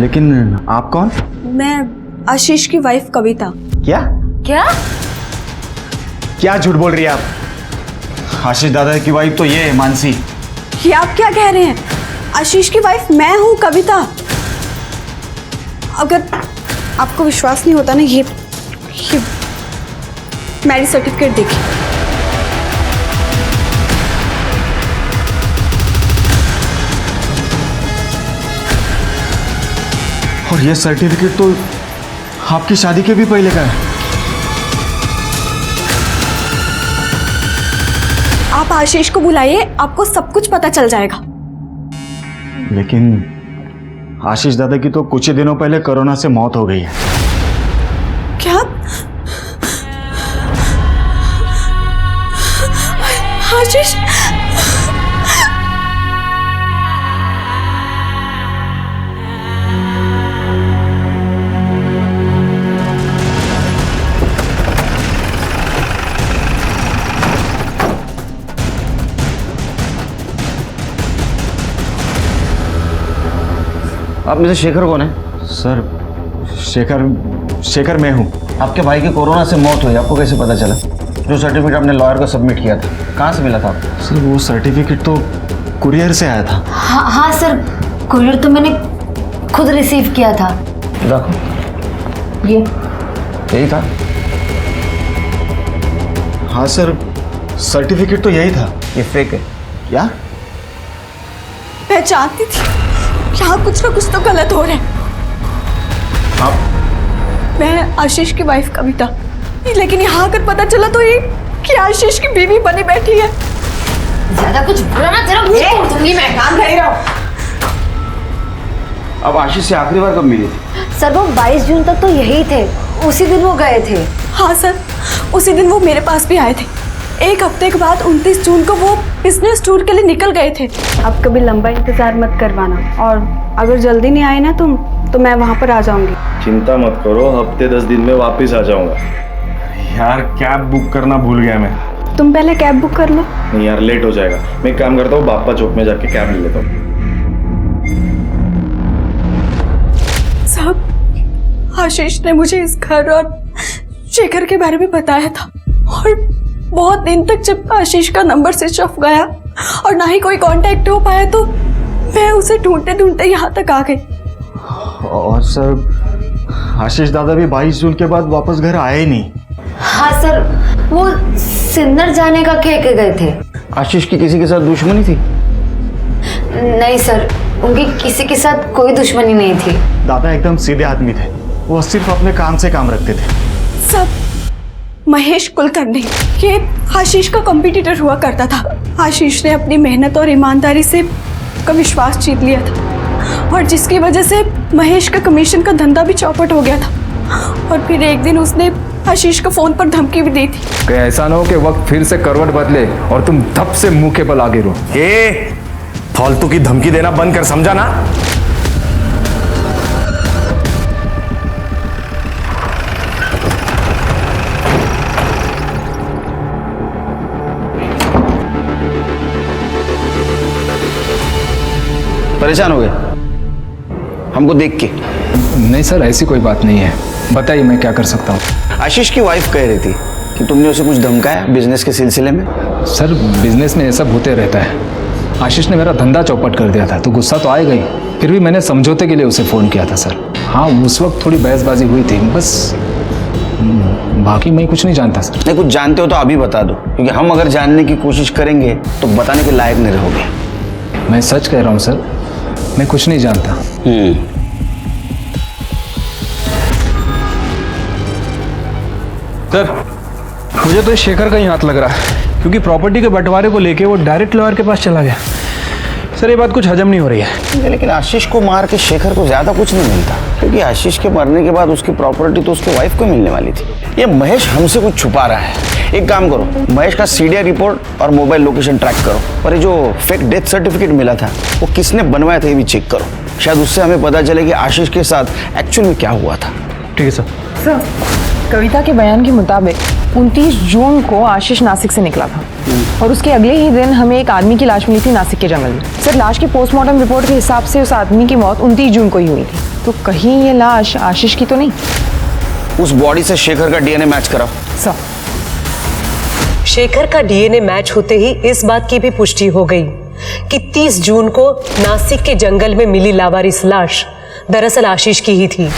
लेकिन आप कौन? मैं आशीष की वाइफ कविता। क्या क्या क्या झूठ बोल रही है आप? आशीष दादा की वाइफ तो ये है मानसी। ये आप क्या कह रहे हैं? आशीष की वाइफ मैं हूँ कविता। अगर आपको विश्वास नहीं होता ना, ये मैरिज सर्टिफिकेट देखिए। और ये सर्टिफिकेट तो आपकी शादी के भी पहले का है। आप आशीष को बुलाइए, आपको सब कुछ पता चल जाएगा। लेकिन आशीष दादा की तो कुछ ही दिनों पहले कोरोना से मौत हो गई है। क्या? आशीष? आप में से शेखर कौन है? सर शेखर मैं हूँ। आपके भाई की कोरोना से मौत हुई, आपको कैसे पता चला? जो सर्टिफिकेट आपने लॉयर को सबमिट किया था, कहाँ से मिला था आपको? सर वो सर्टिफिकेट तो कुरियर से आया था। हाँ सर, कुरियर तो मैंने खुद रिसीव किया था। देखो, ये यही था। हाँ सर, सर्टिफिकेट तो यही था। ये फेक है। क्या? मैं जानती थी यहाँ कुछ ना कुछ तो गलत हो रहा है। आप? मैं आशीष की वाइफ कविता, लेकिन यहाँ आकर पता चला तो ये कि आशीष की बीवी बनी बैठी है। ज्यादा कुछ बुरा ना, तेरा मुंह तोड़ दूंगी मैं। काम खड़ी रहो। अब आशीष से आखिरी बार कब मिली थी? सर वो 22 जून तक तो यही थे, उसी दिन वो गए थे। हाँ सर, उसी दिन वो मेरे पास भी आए थे। एक हफ्ते के बाद 29 जून को वो बिजनेस टूर के लिए निकल गए थे। अब कभी लंबा इंतजार मत करवाना, और अगर जल्दी नहीं आए ना तुम तो मैं वहाँ पर आ जाऊंगी। चिंता मत करो, हफ्ते 10 दिन में वापस आ जाऊंगा। यार कैब बुक करना भूल गया मैं। तुम पहले कैब बुक कर लो। नहीं यार, लेट हो जाएगा। मैं एक काम करता हूँ, बाप्पा चौक में जाके कैब ले लेता हूँ। साहब, आशीष ने मुझे इस घर और शेखर के बारे में बताया था, और बहुत दिन तक जब आशीष का नंबर स्विच ऑफ गया और ना ही कोई कांटेक्ट हो पाया, तो मैं उसे ढूंढते ढूंढते यहाँ तक आ गई। और सर आशीष दादा भी 22 जून के बाद वापस घर आए ही नहीं। हाँ सर, वो सिन्नर जाने का कह के गए थे। आशीष की किसी के साथ दुश्मनी थी? नहीं सर, उनकी किसी के साथ कोई दुश्मनी नहीं थी। दादा एकदम सीधे आदमी थे, वो सिर्फ अपने काम से काम रखते थे। सब महेश कुलकर्णी, ये आशीष का कॉम्पिटिटर हुआ करता था। आशीष ने अपनी मेहनत और ईमानदारी से का विश्वास जीत लिया था, और जिसकी वजह से महेश का कमीशन का धंधा भी चौपट हो गया था। और फिर एक दिन उसने आशीष को फोन पर धमकी भी दी थी कि ऐसा ना हो कि वक्त फिर से करवट बदले और तुम धप से मुंह के बल आगे रहो। ए, फालतू की धमकी देना बंद कर, समझा ना? परेशान हो गए हमको देख के? नहीं सर, ऐसी कोई बात नहीं है। बताइए मैं क्या कर सकता हूँ। आशीष की वाइफ कह रही थी कि तुमने उसे कुछ धमकाया बिजनेस के सिलसिले में। सर बिजनेस में ये सब होते रहता है। आशीष ने मेरा धंधा चौपट कर दिया था तो गुस्सा तो आएगा ही, फिर भी मैंने समझौते के लिए उसे फ़ोन किया था सर। हाँ उस वक्त थोड़ी बहसबाजी हुई थी बस, बाकी मैं कुछ नहीं जानता सर। नहीं कुछ जानते हो तो अभी बता दो, क्योंकि हम अगर जानने की कोशिश करेंगे तो बताने के लायक नहीं रहोगे। मैं सच कह रहा हूँ सर, मैं कुछ नहीं जानता। सर मुझे तो शेखर का ही हाथ लग रहा है, क्योंकि प्रॉपर्टी के बंटवारे को लेके वो डायरेक्ट लॉयर के पास चला गया। सर ये बात कुछ हजम नहीं हो रही है। लेकिन आशीष को मार के शेखर को ज्यादा कुछ नहीं मिलता, क्योंकि आशीष के मरने के बाद उसकी प्रॉपर्टी तो उसके वाइफ को मिलने वाली थी। ये महेश हमसे कुछ छुपा रहा है। एक काम करो, महेश का सीडीआर रिपोर्ट और मोबाइल लोकेशन ट्रैक करो, और ये जो फेक डेथ सर्टिफिकेट मिला था वो किसने बनवाया था ये भी चेक करो। शायद उससे हमें पता चले कि आशीष के साथ एक्चुअल में क्या हुआ था। ठीक है सर। सर कविता के बयान के मुताबिक 29 जून को आशीष नासिक से निकला था और उसके अगले ही दिन हमें एक आदमी की लाश मिली थी नासिक के जंगल में। सर लाश की पोस्टमार्टम रिपोर्ट के हिसाब से उस आदमी की मौत 29 जून को ही हुई थी, तो कहीं ये लाश आशीष की तो नहीं? उस बॉडी से शेखर का डीएनए मैच कराओ। सर शेखर का डीएनए मैच होते ही इस बात की भी पुष्टि हो गई कि 30 जून को नासिक के जंगल में मिली लावारिस लाश दरअसल आशीष की ही थी।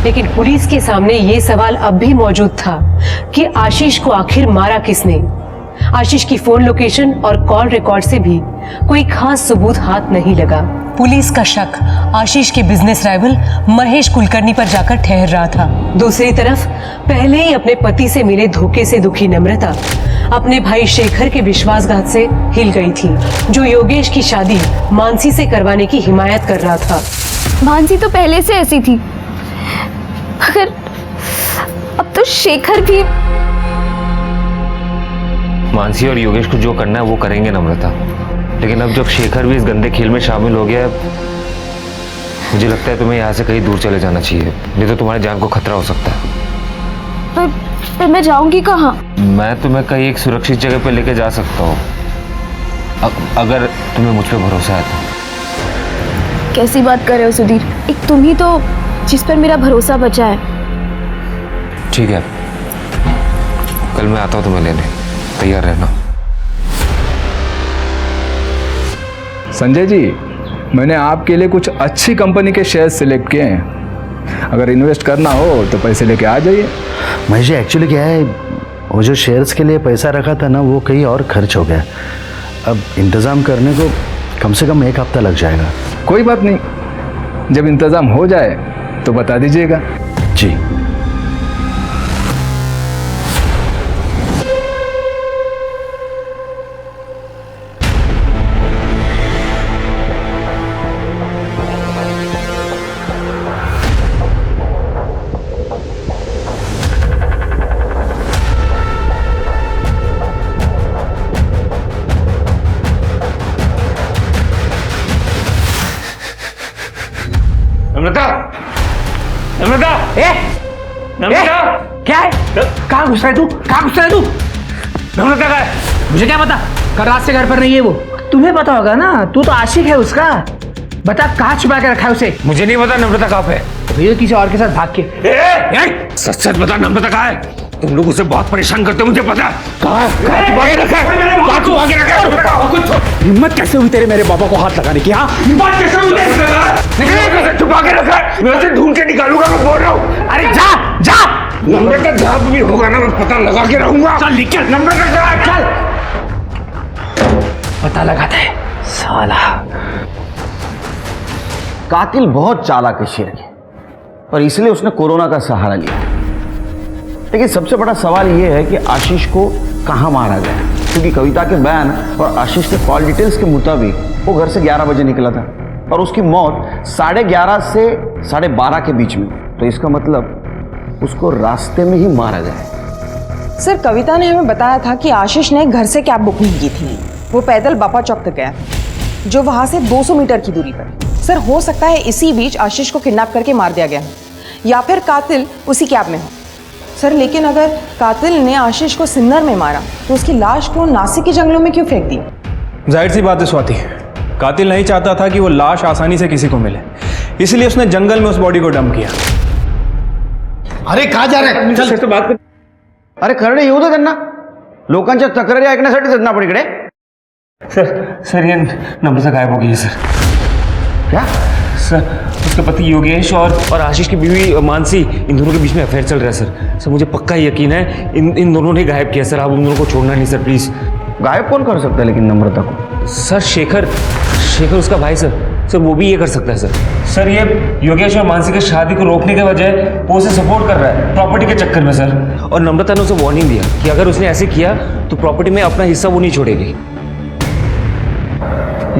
लेकिन पुलिस के सामने ये सवाल अब भी मौजूद था कि आशीष को आखिर मारा किसने। आशीष की फोन लोकेशन और कॉल रिकॉर्ड से भी कोई खास सबूत हाथ नहीं लगा। पुलिस का शक आशीष के बिजनेस राइवल महेश कुलकर्णी पर जाकर ठहर रहा था। दूसरी तरफ पहले ही अपने पति से मिले धोखे से दुखी नम्रता अपने भाई शेखर के विश्वासघात से हिल गई थी, जो योगेश की शादी मानसी से करवाने की हिमायत कर रहा था। मानसी तो पहले से ऐसी थी, मगर अब तो शेखर भी। मानसी और योगेश को जो करना है वो करेंगे नम्रता, लेकिन अब जब शेखर भी इस गंदे खेल में शामिल हो गया है, मुझे लगता है तुम्हें यहाँ से कहीं दूर चले जाना चाहिए, नहीं तो तुम्हारी जान को खतरा हो सकता है। पर मैं जाऊंगी कहाँ? मैं तुम्हें कहीं एक सुरक्षित जगह पे लेके जा सकता हूँ, अगर तुम्हें मुझ पे भरोसा है तो। कैसी बात कर रहे हो सुधीर? एक तुम ही तो जिस पर मेरा भरोसा बचा है। ठीक है, कल मैं आता हूँ तुम्हें लेने, तैयार रहना। संजय जी, मैंने आपके लिए कुछ अच्छी कंपनी के शेयर सिलेक्ट किए हैं, अगर इन्वेस्ट करना हो तो पैसे लेके आ जाइए। महेश जी एक्चुअली क्या है, वो जो शेयर्स के लिए पैसा रखा था ना वो कहीं और खर्च हो गया। अब इंतज़ाम करने को कम से कम 1 हफ्ता लग जाएगा। कोई बात नहीं, जब इंतज़ाम हो जाए तो बता दीजिएगा। जी। नम्रता, नम्रता, नम्रता, क्या है? कहाँ घुस रहा है तू? कहाँ घुस रहा है तू? नम्रता का है? मुझे क्या पता, कल रात से घर पर नहीं है वो। तुम्हें पता होगा ना, तू तो आशिक है उसका। बता कहाँ छुपा के रखा है उसे? मुझे नहीं पता नम्रता कहाँ पे है। भैया किसी और के साथ भाग के। सच सच बता नम्रता कहाँ है? तुम लोग उसे बहुत परेशान करते हो, मुझे पता है। कहाँ छुपा के रखा है? कहाँ छुपा के रखा है? हिम्मत कैसे हुई तेरे मेरे बाबा को हाथ लगाने की? हाँ हिम्मत कैसे हुई? छुपा के रखा है, मैं उसे ढूंढ के निकालूंगा, मैं बोल रहा हूँ। अरे जा जा। नम्रता जहाँ भी होगा ना मैं पता लगा के रहूंगा। चल निकल। नम्रता कहाँ है? चल पता लगाता है साला। कातिल बहुत चालाक है शेर के, और इसलिए उसने कोरोना का सहारा लिया। लेकिन सबसे बड़ा सवाल यह है कि आशीष को कहाँ मारा गया, क्योंकि कविता के बयान और आशीष के कॉल डिटेल्स के मुताबिक वो घर से 11 बजे निकला था और उसकी मौत 11:30 से 12:30 के बीच में। तो इसका मतलब उसको रास्ते में ही मारा गया है। सर कविता ने हमें बताया था कि आशीष ने घर से कैब बुक नहीं की थी, वो पैदल बापा चौक तक गया, जो वहाँ से 200 मीटर की दूरी पर। सर हो सकता है इसी बीच आशीष को किडनैप करके मार दिया गया हो, या फिर कातिल उसी कैब में हो। सर लेकिन अगर कातिल ने आशीष को सिन्नर में मारा तो उसकी लाश को नासिक के जंगलों में क्यों फेंक दी? जाहिर सी बात है स्वाति, कातिल नहीं चाहता था कि वो लाश आसानी से किसी को मिले, इसलिए उसने जंगल में उस बॉडी को डंप किया। अरे कहाँ जा रहे हैं? चल तो बात कर। अरे करणे येऊ दे त्यांना, लोकांच्या तक्रारी ऐकण्यासाठी ना आपण इकडे। सर ये नम्रता गायब हो गई है सर। क्या सर? उसका पति योगेश और आशीष की बीवी मानसी, इन दोनों के बीच में अफेयर चल रहा है सर। सर मुझे पक्का यकीन है इन दोनों ने गायब किया सर। आप उन दोनों को छोड़ना नहीं सर, प्लीज। गायब कौन कर सकता है लेकिन नम्रता को? सर शेखर उसका भाई सर। सर वो भी ये कर सकता है सर। सर ये योगेश और मानसी की शादी को रोकने के बजाय वो उसे सपोर्ट कर रहा है प्रॉपर्टी के चक्कर में सर। और नम्रता ने उसे वार्निंग दिया कि अगर उसने ऐसे किया तो प्रॉपर्टी में अपना हिस्सा वो नहीं छोड़ेगी।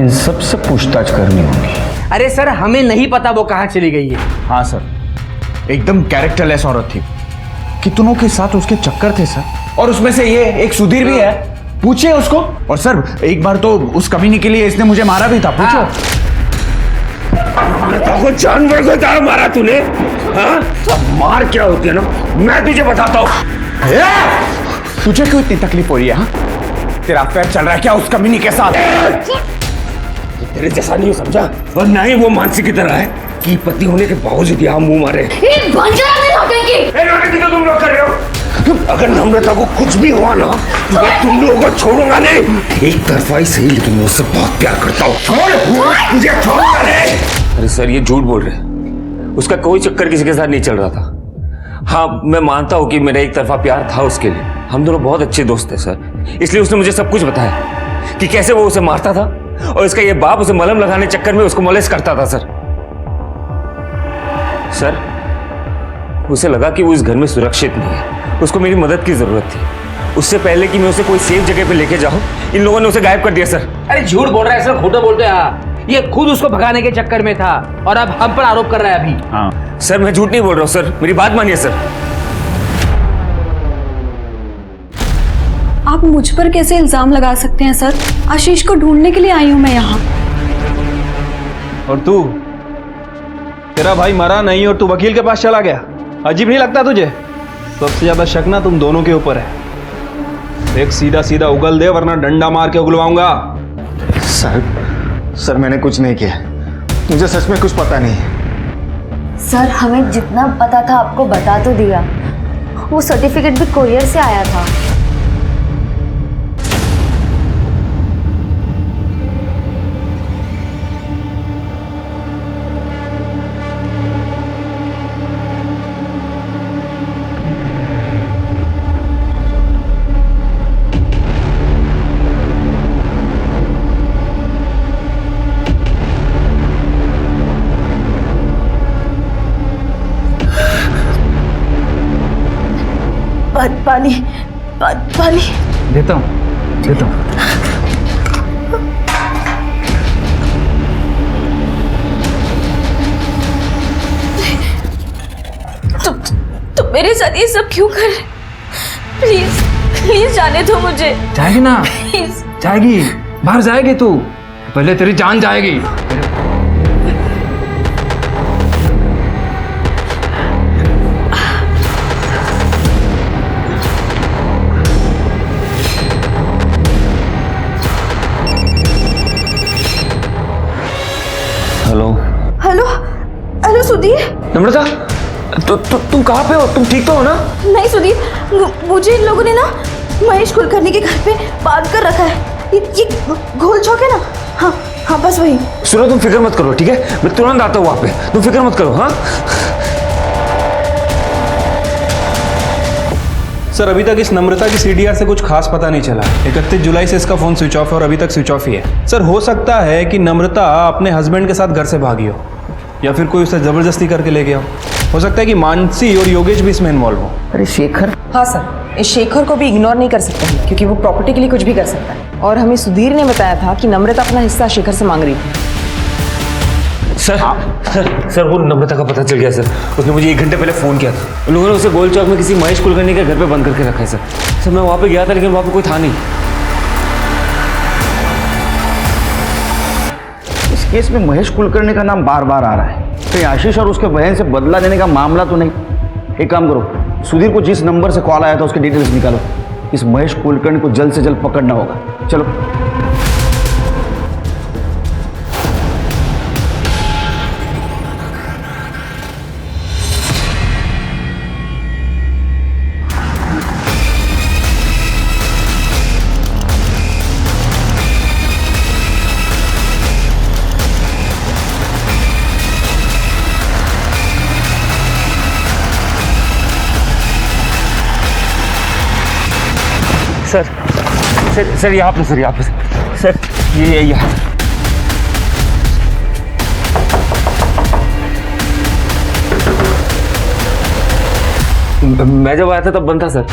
इन सब से पूछताछ करनी होगी। अरे सर हमें नहीं पता वो कहाँ चली गई है। हाँ सर, एकदम कैरेक्टरलेस औरत थी, कितनों के साथ उसके चक्कर थे सर, और उसमें से ये एक सुधीर भी है, पूछिए उसको। और सर एक बार तो उस कमीनी के लिए इसने मुझे मारा भी था, पूछो। को जानवर को तरह मारा तूने? हाँ? अब मार क्या होती है ना, मैं तुझे बताता हूँ। तुझे क्यों इतनी तकलीफ हो रही है? हाँ? तेरा अफेयर चल रहा है क्या उस कमीनी के साथ? तेरे जैसा नहीं समझा, और ना ही वो मानसी की तरह है कि पति होने के बावजूद यहाँ मुंह मारे। तुम लोग कर रहे हो। अगर नम्रता को कुछ भी हुआ ना तो मैं तुम लोगों को छोड़ूंगा नहीं। एक तरफा ही सही, लेकिन मैं उससे बहुत प्यार करता हूँ। तुझे छोड़ूंगा नहीं। अरे सर ये झूठ बोल रहे हैं। उसका कोई चक्कर किसी के साथ नहीं चल रहा था। हाँ मैं मानता हूँ कि मेरा एक तरफा प्यार था उसके लिए। हम दोनों बहुत अच्छे दोस्त थे सर, इसलिए उसने मुझे सब कुछ बताया कि कैसे वो उसे मारता था और इसका ये बाप उसे मलहम लगाने चक्कर में उसको मोलेस्ट करता था सर। सर उसे लगा कि वो इस घर में सुरक्षित नहीं है, उसको मेरी मदद की जरूरत थी। उससे पहले कि मैं उसे कोई सेफ जगह पे लेके जाऊं, इन लोगों ने उसे गायब कर दिया सर। अरे झूठ बोल रहा है सर, खोटा बोलते हैं। ये खुद उसको भगाने के चक्कर में था और अब हम पर आरोप कर रहा है अभी। हाँ सर मैं झूठ नहीं बोल रहा हूँ सर, मेरी बात मानिए सर। आप मुझ पर कैसे इल्जाम लगा सकते हैं सर? आशीष को ढूंढने के लिए आई हूं मैं यहाँ। और तू, तेरा भाई मरा नहीं और तू वकील के पास चला गया, अजीब नहीं लगता तुझे? सबसे ज्यादा शक ना तुम दोनों के ऊपर है। एक सीधा सीधा उगल दे वरना डंडा मार के उगलवाऊंगा। सर मैंने कुछ नहीं किया, मुझे सच में कुछ पता नहीं। सर हमें जितना पता था आपको बता तो दिया। वो सर्टिफिकेट भी कोरियर से आया था। पानी देता हूँ। तुम मेरे साथ ये सब क्यों कर रहे? प्लीज प्लीज जाने दो मुझे। जाएगी ना? प्लीज जाएगी, बाहर जाएगी तू, पहले तेरी जान जाएगी। Hello hello hello Sudhir. Namrata तुम कहाँ पे हो? तुम ठीक तो हो ना? नहीं सुधीर, मुझे इन लोगों ने ना महेश कुलकर्णी के घर पे बांध कर रखा है। ये घोल चौक है ना? हाँ हाँ बस वही। सुनो तुम फिक्र मत करो, ठीक है? मैं तुरंत आता हूँ वहाँ पे, तुम फिक्र मत करो। हाँ सर अभी तक इस नम्रता की सीडीआर से कुछ खास पता नहीं चला। 31 जुलाई से इसका फोन स्विच ऑफ है और अभी तक स्विच ऑफ ही है। सर हो सकता है कि नम्रता अपने हस्बैंड के साथ घर से भागी हो, या फिर कोई उसे जबरदस्ती करके ले गया हो सकता है कि मानसी और योगेश भी इसमें इन्वॉल्व हो। अरे शेखर? हाँ सर, इस शेखर को भी इग्नोर नहीं कर सकते हैं क्योंकि वो प्रॉपर्टी के लिए कुछ भी कर सकता है। और हमें सुधीर ने बताया था कि नम्रता अपना हिस्सा शेखर से मांग रही थी। सर वो नम्रता का पता चल गया सर। उसने मुझे 1 घंटे पहले फ़ोन किया था। उन लोगों ने उसे गोल चौक में किसी महेश कुलकर्णी के घर पे बंद करके रखा है सर। मैं वहाँ पे गया था लेकिन वहाँ पे कोई था नहीं। इस केस में महेश कुलकर्णी का नाम बार बार आ रहा है। कहीं आशीष और उसके बहन से बदला लेने का मामला तो नहीं? एक काम करो, सुधीर को जिस नंबर से कॉल आया था उसके डिटेल्स निकालो। इस महेश कुलकर्णी को जल्द से जल्द पकड़ना होगा। चलो। सर सर सर यहाँ पे, सर यहाँ पे, सर ये यहाँ। मैं जब आया था तब बंद था सर।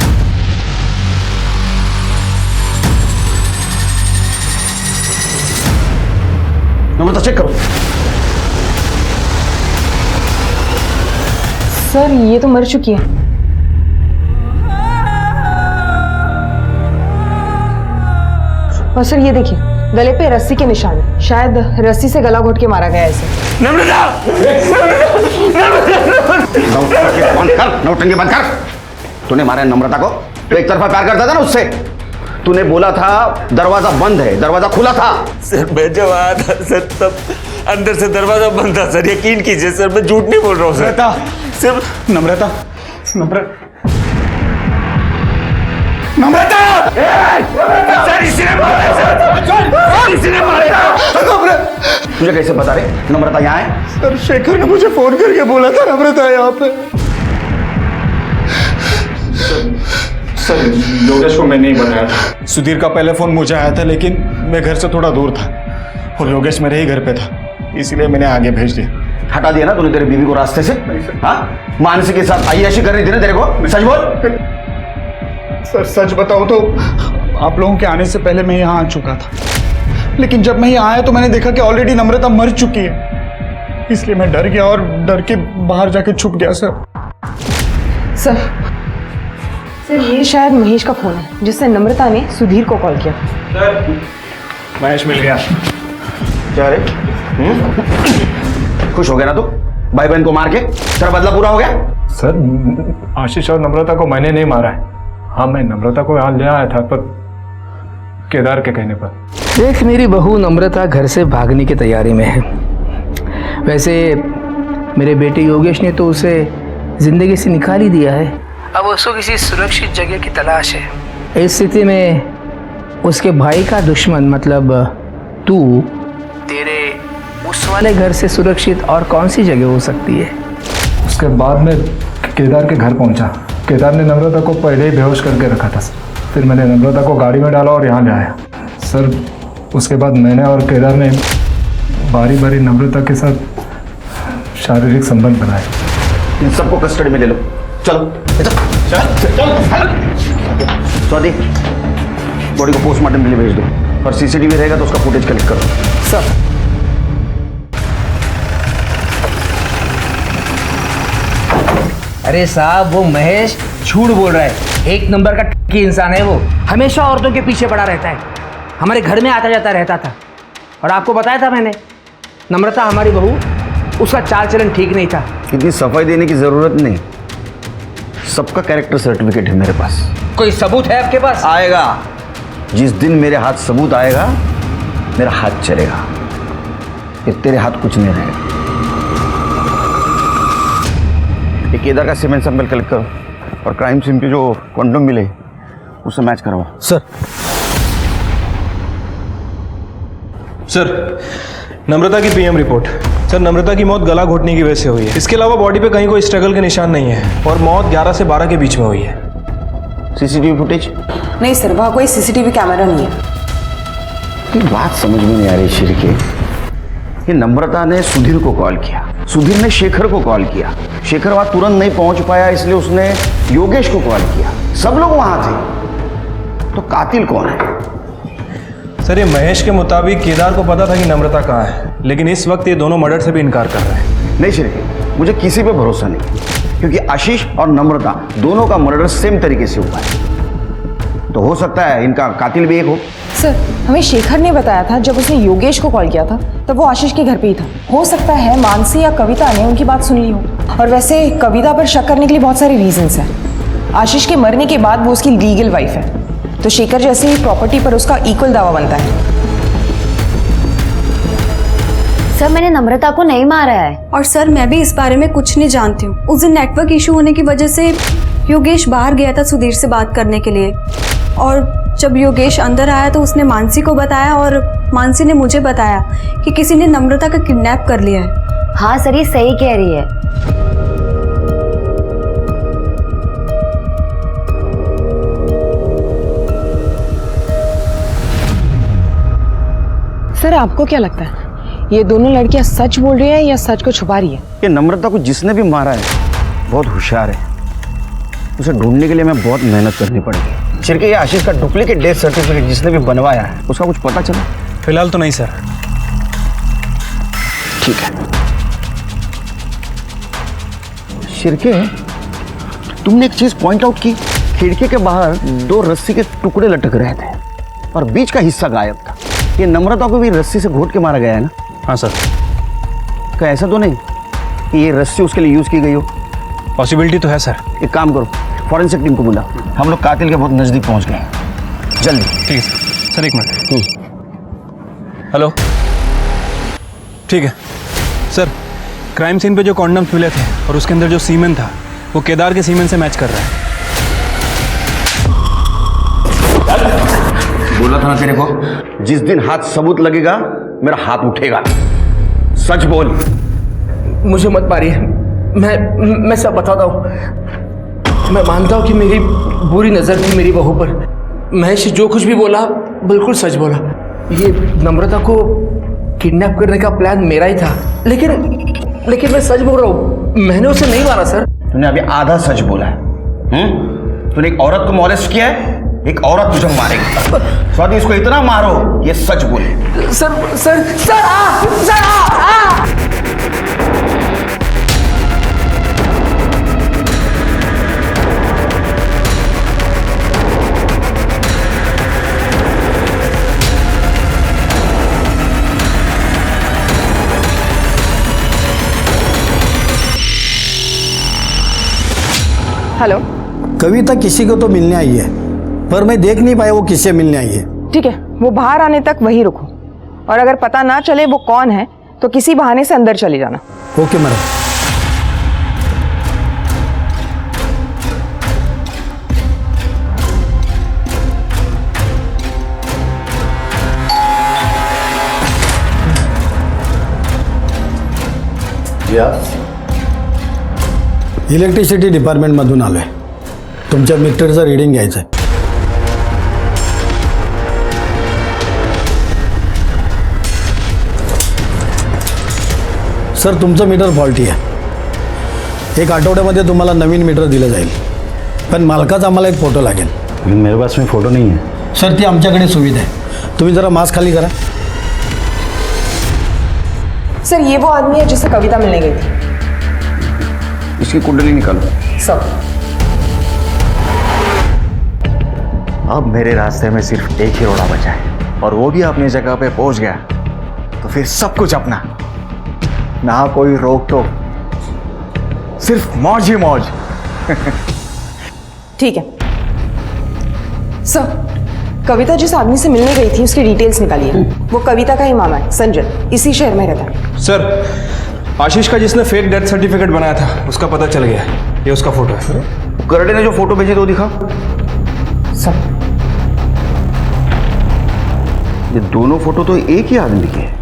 नम्रता चेक करो। सर ये तो मर चुकी है। और सर ये देखिए, गले पे रस्सी के निशान, शायद रस्सी से गला घोट के मारा गया है इसे। नौटंकी बंद कर। तूने मारा नम्रता को? तो एक तरफा प्यार करता था ना उससे। तूने बोला था दरवाजा बंद है, दरवाजा खुला था। सर मैं जब आया था सर तब अंदर से दरवाजा बंद था सर, यकीन कीजिए सर, मैं झूठ नहीं बोल रहा हूँ सर। सिर्फ नम्रता सर इसने मारा सर, इसने मारा। तुझे कैसे बता रहे नम्रता यहाँ है? सर शेखर ने मुझे फोन करके बोला था नम्रता यहाँ पे। सर योगेश को मैं नहीं बताया था। सुधीर का पहले फोन मुझे आया था, लेकिन मैं घर से थोड़ा दूर था और योगेश मेरे ही घर पे था, इसलिए मैंने आगे भेज दिया। हटा दिया ना तूने तेरी बीवी को रास्ते से? हाँ, मानसी के साथ अय्याशी कर रही थी ना तेरे को? सच बोल। सर सच बताऊं तो आप लोगों के आने से पहले मैं यहाँ आ चुका था, लेकिन जब मैं यहाँ आया तो मैंने देखा कि ऑलरेडी नम्रता मर चुकी है, इसलिए मैं डर गया और डर के बाहर जाके छुप गया। सर ये शायद महेश का फोन है, जिससे नम्रता ने सुधीर को कॉल किया। सर महेश मिल गया। क्या रे? खुश हो गया ना तू? भाई बहन को मार के तेरा बदला पूरा हो गया? सर आशीष और नम्रता को मैंने नहीं मारा है। हाँ मैं नम्रता को यहाँ ले आया था, पर केदार के कहने पर। देख मेरी बहू नम्रता घर से भागने की तैयारी में है। वैसे मेरे बेटे योगेश ने तो उसे जिंदगी से निकाल ही दिया है। अब उसको किसी सुरक्षित जगह की तलाश है। इस स्थिति में उसके भाई का दुश्मन मतलब तू, तेरे उस वाले घर से सुरक्षित और कौन सी जगह हो सकती है? उसके बाद में केदार के घर पहुंचा। केदार ने नम्रता को पहले ही बेहोश करके रखा था। फिर मैंने नम्रता को गाड़ी में डाला और यहाँ ले आया। सर उसके बाद मैंने और केदार ने बारी बारी नम्रता के साथ शारीरिक संबंध बनाए। इन सबको कस्टडी में ले लो। चलो स्वाति, बॉडी को पोस्टमार्टम के लिए भेज दो और सीसीटीवी रहेगा तो उसका फुटेज कलेक्ट करो। सर अरे साहब वो महेश झूठ बोल रहा है। एक नंबर का टक्की इंसान है वो। हमेशा औरतों के पीछे पड़ा रहता है। हमारे घर में आता जाता रहता था। और आपको बताया था मैंने, नम्रता हमारी बहू, उसका चाल चलन ठीक नहीं था। इतनी सफाई देने की जरूरत नहीं, सबका कैरेक्टर सर्टिफिकेट है मेरे पास। कोई सबूत है आपके पास? आएगा। जिस दिन मेरे हाथ सबूत आएगा मेरा हाथ चलेगा, फिर तेरे हाथ कुछ नहीं रहेगा। ये केदार का सीमेंट सैंपल कलेक्ट करो और क्राइम सीन पे जो क्वांटम मिले उससे मैच करवाओ। सर नम्रता की पीएम रिपोर्ट। सर नम्रता की मौत गला घोटने की वजह से हुई है। इसके अलावा बॉडी पे कहीं कोई स्ट्रगल के निशान नहीं है और मौत 11 से 12 के बीच में हुई है। CCTV footage? नहीं सर, वहाँ कोई सीसीटीवी कैमरा नहीं है। बात समझ में नहीं आ रही श्री के। ये नम्रता ने सुधीर को कॉल किया, सुधीर ने शेखर को कॉल किया, शेखर वहां तुरंत नहीं पहुंच पाया इसलिए उसने योगेश को कॉल किया। सब लोग वहां थे, तो कातिल कौन है? सर ये महेश के मुताबिक केदार को पता था कि नम्रता कहाँ है, लेकिन इस वक्त ये दोनों मर्डर से भी इनकार कर रहे हैं। नहीं श्री, मुझे किसी पे भरोसा नहीं, क्योंकि आशीष और नम्रता दोनों का मर्डर सेम तरीके से हुआ है, तो हो सकता है इनका कातिल भी एक हो। सर हमें शेखर ने बताया था जब उसने योगेश को कॉल किया था तब वो आशीष के घर पे ही था। हो सकता है मानसी या कविता ने उनकी बात सुन ली हो। और वैसे कविता पर शक करने के लिए बहुत सारे रीजंस हैं। आशीष के मरने के बाद वो उसकी लीगल वाइफ है, तो शेखर जैसे ही प्रॉपर्टी पर उसका इक्वल दावा बनता है। सर मैंने नम्रता को नहीं मारा है। और सर मैं भी इस बारे में कुछ नहीं जानती हूँ। उस दिन नेटवर्क इशू होने की वजह से योगेश बाहर गया था सुधीर से बात करने के लिए, और जब योगेश अंदर आया तो उसने मानसी को बताया और मानसी ने मुझे बताया कि किसी ने नम्रता का किडनैप कर लिया है। हाँ सर ये सही कह रही है। सर आपको क्या लगता है ये दोनों लड़कियां सच बोल रही है या सच को छुपा रही है? ये नम्रता को जिसने भी मारा है बहुत होशियार है। उसे ढूंढने के लिए हमें बहुत मेहनत करनी पड़ेगी। छिड़के ये आशीष का डुप्लीकेट डेथ सर्टिफिकेट जिसने भी बनवाया है उसका कुछ पता चला? फिलहाल तो नहीं सर। ठीक है। शिरके, तुमने एक चीज पॉइंट आउट की, खिड़की के बाहर 2 रस्सी के टुकड़े लटक रहे थे और बीच का हिस्सा गायब था। ये नम्रता को भी रस्सी से घोट के मारा गया है ना? हाँ सर। क्या ऐसा तो नहीं कि ये रस्सी उसके लिए यूज की गई हो? पॉसिबिलिटी तो है सर। एक काम करो, फॉरेंसिक टीम को बुला, हम लोग कातिल के बहुत नजदीक पहुंच गए हैं, जल्दी। ठीक है सर। सर एक मिनट। हेलो। ठीक है सर, क्राइम सीन पे जो कॉन्डम्स मिले थे और उसके अंदर जो सीमेन था वो केदार के सीमेन से मैच कर रहा है। बोला था ना तेरे को, जिस दिन हाथ सबूत लगेगा मेरा हाथ उठेगा। सच बोल। मुझे मत मारिए, मैं सब बताता हूँ। मैं मानता हूँ कि मेरी बुरी नज़र थी मेरी बहू पर। महेश जो कुछ भी बोला बिल्कुल सच बोला। ये नम्रता को किडनैप करने का प्लान मेरा ही था, लेकिन मैं सच बोल रहा हूँ, मैंने उसे नहीं मारा सर। तूने अभी आधा सच बोला है। तूने एक औरत को मॉलेस्ट किया है, एक औरत तुझे मारेगी। स्वाति, इसको इतना मारो ये सच बोले। सर सर सर आ, सर आ। हेलो। कविता किसी को तो मिलने आई है, पर मैं देख नहीं पाया वो किससे मिलने आई है। ठीक है, वो बाहर आने तक वहीं रुको और अगर पता ना चले वो कौन है तो किसी बहाने से अंदर चले जाना। Okay madam. इलेक्ट्रिसिटी डिपार्टमेंटमधून आलोय, तुमच्या मीटरचं रीडिंग घ्यायचं आहे। सर तुमचं मीटर फॉल्टी आहे, एक आठवड्यामध्ये तुम्हाला नवीन मीटर दिलं जाईल, पण मालकाचा आम्हाला एक फोटो लागेल। मेरे पास में फोटो नहीं है सर, ती आमच्याकडे सुविधा आहे, तुम्ही जरा मास्क खाली करा। सर ये वो आदमी है जिससे कविता मिलने गई थी। इसकी कुंडली निकालो। सब। अब मेरे रास्ते में सिर्फ एक ही रोड़ा बचा है और वो भी अपनी जगह पे पहुंच गया तो फिर सब कुछ अपना, ना कोई रोक टोक, सिर्फ मौज ही मौज। ठीक है सर, कविता जिस आदमी से मिलने गई थी उसकी डिटेल्स निकालिए। वो कविता का ही मामा है, संजय, इसी शहर में रहता है। सर, आशीष का जिसने फेक डेथ सर्टिफिकेट बनाया था उसका पता चल गया, ये उसका फोटो है। करडे ने जो फोटो भेजी तो दिखा। सब। ये दोनों फोटो तो एक ही आदमी के हैं।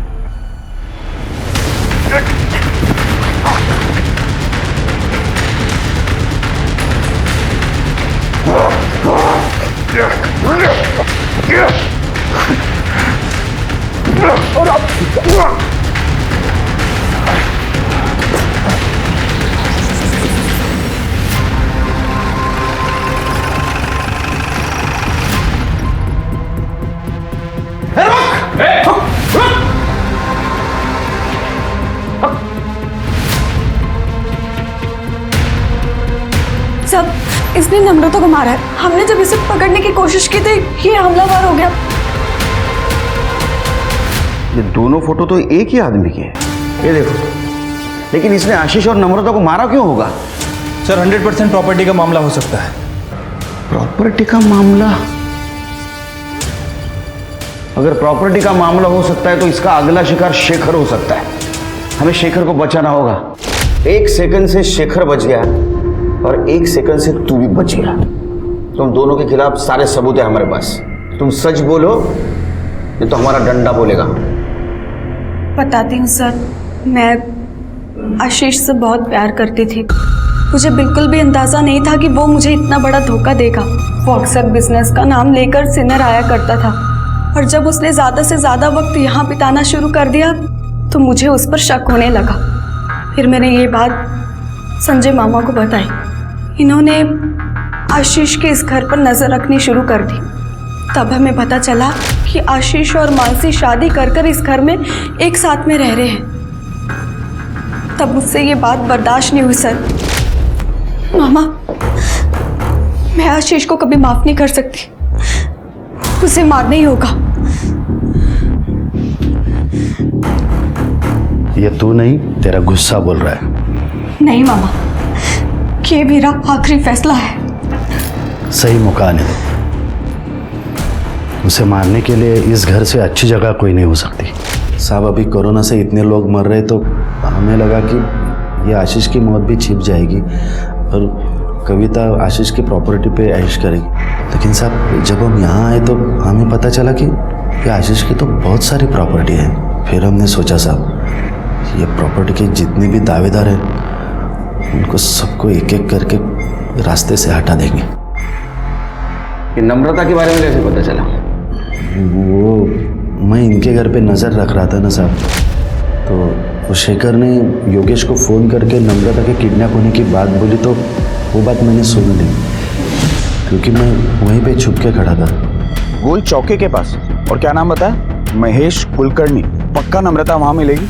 सब, इसने नम्रता को मारा है। हमने जब इसे पकड़ने की कोशिश की थी ये हमलावर हो गया। ये दोनों फोटो तो एक ही आदमी के हैं, ये देखो। लेकिन इसने आशीष और नम्रता को मारा क्यों होगा? सर 100% प्रॉपर्टी का मामला हो सकता है। प्रॉपर्टी का मामला? अगर प्रॉपर्टी का मामला हो सकता है तो इसका अगला शिकार शेखर हो सकता है। हमें शेखर को बचाना होगा। 1 सेकंड से शेखर बच गया और 1 सेकंड से तू भी बच गया। तुम दोनों के खिलाफ सारे सबूत है हमारे पास। तुम सच बोलो नहीं तो हमारा डंडा बोलेगा। बताती हूँ सर, मैं आशीष से बहुत प्यार करती थी। मुझे बिल्कुल भी अंदाज़ा नहीं था कि वो मुझे इतना बड़ा धोखा देगा। वो अक्सर बिजनेस का नाम लेकर सिनर आया करता था और जब उसने ज़्यादा से ज़्यादा वक्त यहाँ बिताना शुरू कर दिया तो मुझे उस पर शक होने लगा। फिर मैंने ये बात संजय मामा को बताई। इन्होंने आशीष के इस घर पर नज़र रखनी शुरू कर दी। तब हमें पता चला कि आशीष और मानसी शादी कर इस घर में एक साथ में रह रहे हैं। तब मुझसे ये बात बर्दाश्त नहीं हुई सर। मामा, मैं आशीष को कभी माफ नहीं कर सकती, उसे मारना ही होगा। ये तू नहीं, तेरा गुस्सा बोल रहा है। नहीं मामा, ये मेरा आखिरी फैसला है। सही मौका आने दो। उसे मारने के लिए इस घर से अच्छी जगह कोई नहीं हो सकती। साहब, अभी कोरोना से इतने लोग मर रहे तो हमें लगा कि ये आशीष की मौत भी छिप जाएगी और कविता आशीष की प्रॉपर्टी पे ऐश करेगी। लेकिन साहब, जब हम यहाँ आए तो हमें पता चला कि ये आशीष की तो बहुत सारी प्रॉपर्टी है। फिर हमने सोचा साहब, ये प्रॉपर्टी के जितने भी दावेदार हैं उनको सबको एक एक करके रास्ते से हटा देंगे। कि नम्रता के बारे में कैसे पता चला? वो मैं इनके घर पे नज़र रख रहा था ना साहब, तो वो शेखर ने योगेश को फ़ोन करके नम्रता के किडनैप होने की बात बोली तो वो बात मैंने सुन ली, क्योंकि मैं वहीं पे छुप के खड़ा था। गोल चौके के पास। और क्या नाम बताया? महेश कुलकर्णी। पक्का नम्रता वहाँ मिलेगी?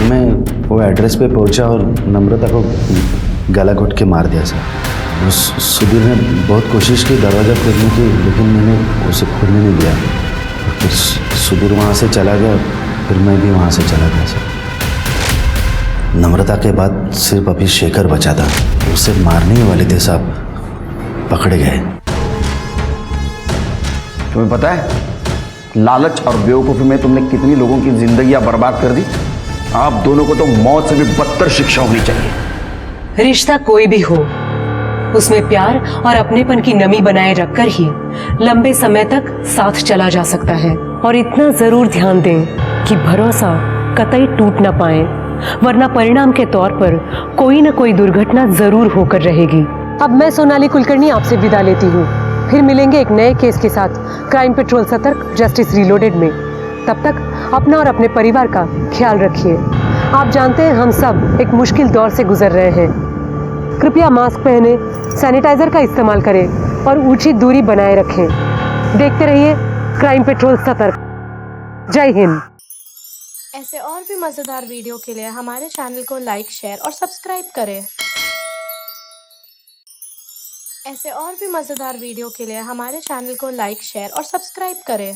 मैं वो एड्रेस पे पहुंचा और नम्रता को गला घोट के मार दिया सर। उस सुधीर ने बहुत कोशिश की दरवाज़ा खोलने की, लेकिन मैंने उसे खोलने नहीं दिया। फिर सुधीर वहाँ से चला गया, फिर मैं भी वहाँ से चला गया सर। नम्रता के बाद सिर्फ अभी शेखर बचा था, उसे मारने ही वाले थे साहब, पकड़े गए। तुम्हें पता है लालच और बेवकूफ़ी में तुमने कितनी लोगों की जिंदगियां बर्बाद कर दी? आप दोनों को तो मौत से भी बदतर शिक्षा होनी चाहिए। रिश्ता कोई भी हो, उसमें प्यार और अपनेपन की नमी बनाए रखकर ही लंबे समय तक साथ चला जा सकता है। और इतना जरूर ध्यान दें कि भरोसा कतई टूट ना पाए, वरना परिणाम के तौर पर कोई न कोई दुर्घटना जरूर होकर रहेगी। अब मैं सोनाली कुलकर्णी आपसे विदा लेती हूँ। फिर मिलेंगे एक नए केस के साथ क्राइम पेट्रोल सतर्क जस्टिस रीलोडेड में। तब तक अपना और अपने परिवार का ख्याल रखिए। आप जानते हैं हम सब एक मुश्किल दौर से गुजर रहे हैं। कृपया मास्क पहने, सैनिटाइजर का इस्तेमाल करें और उचित दूरी बनाए रखें। देखते रहिए क्राइम पेट्रोल सतर्क। जय हिंद। ऐसे और भी मज़ेदार वीडियो के लिए हमारे चैनल को लाइक, शेयर और सब्सक्राइब करें। ऐसे और भी मज़ेदार वीडियो के लिए हमारे चैनल को लाइक, शेयर और सब्सक्राइब करें।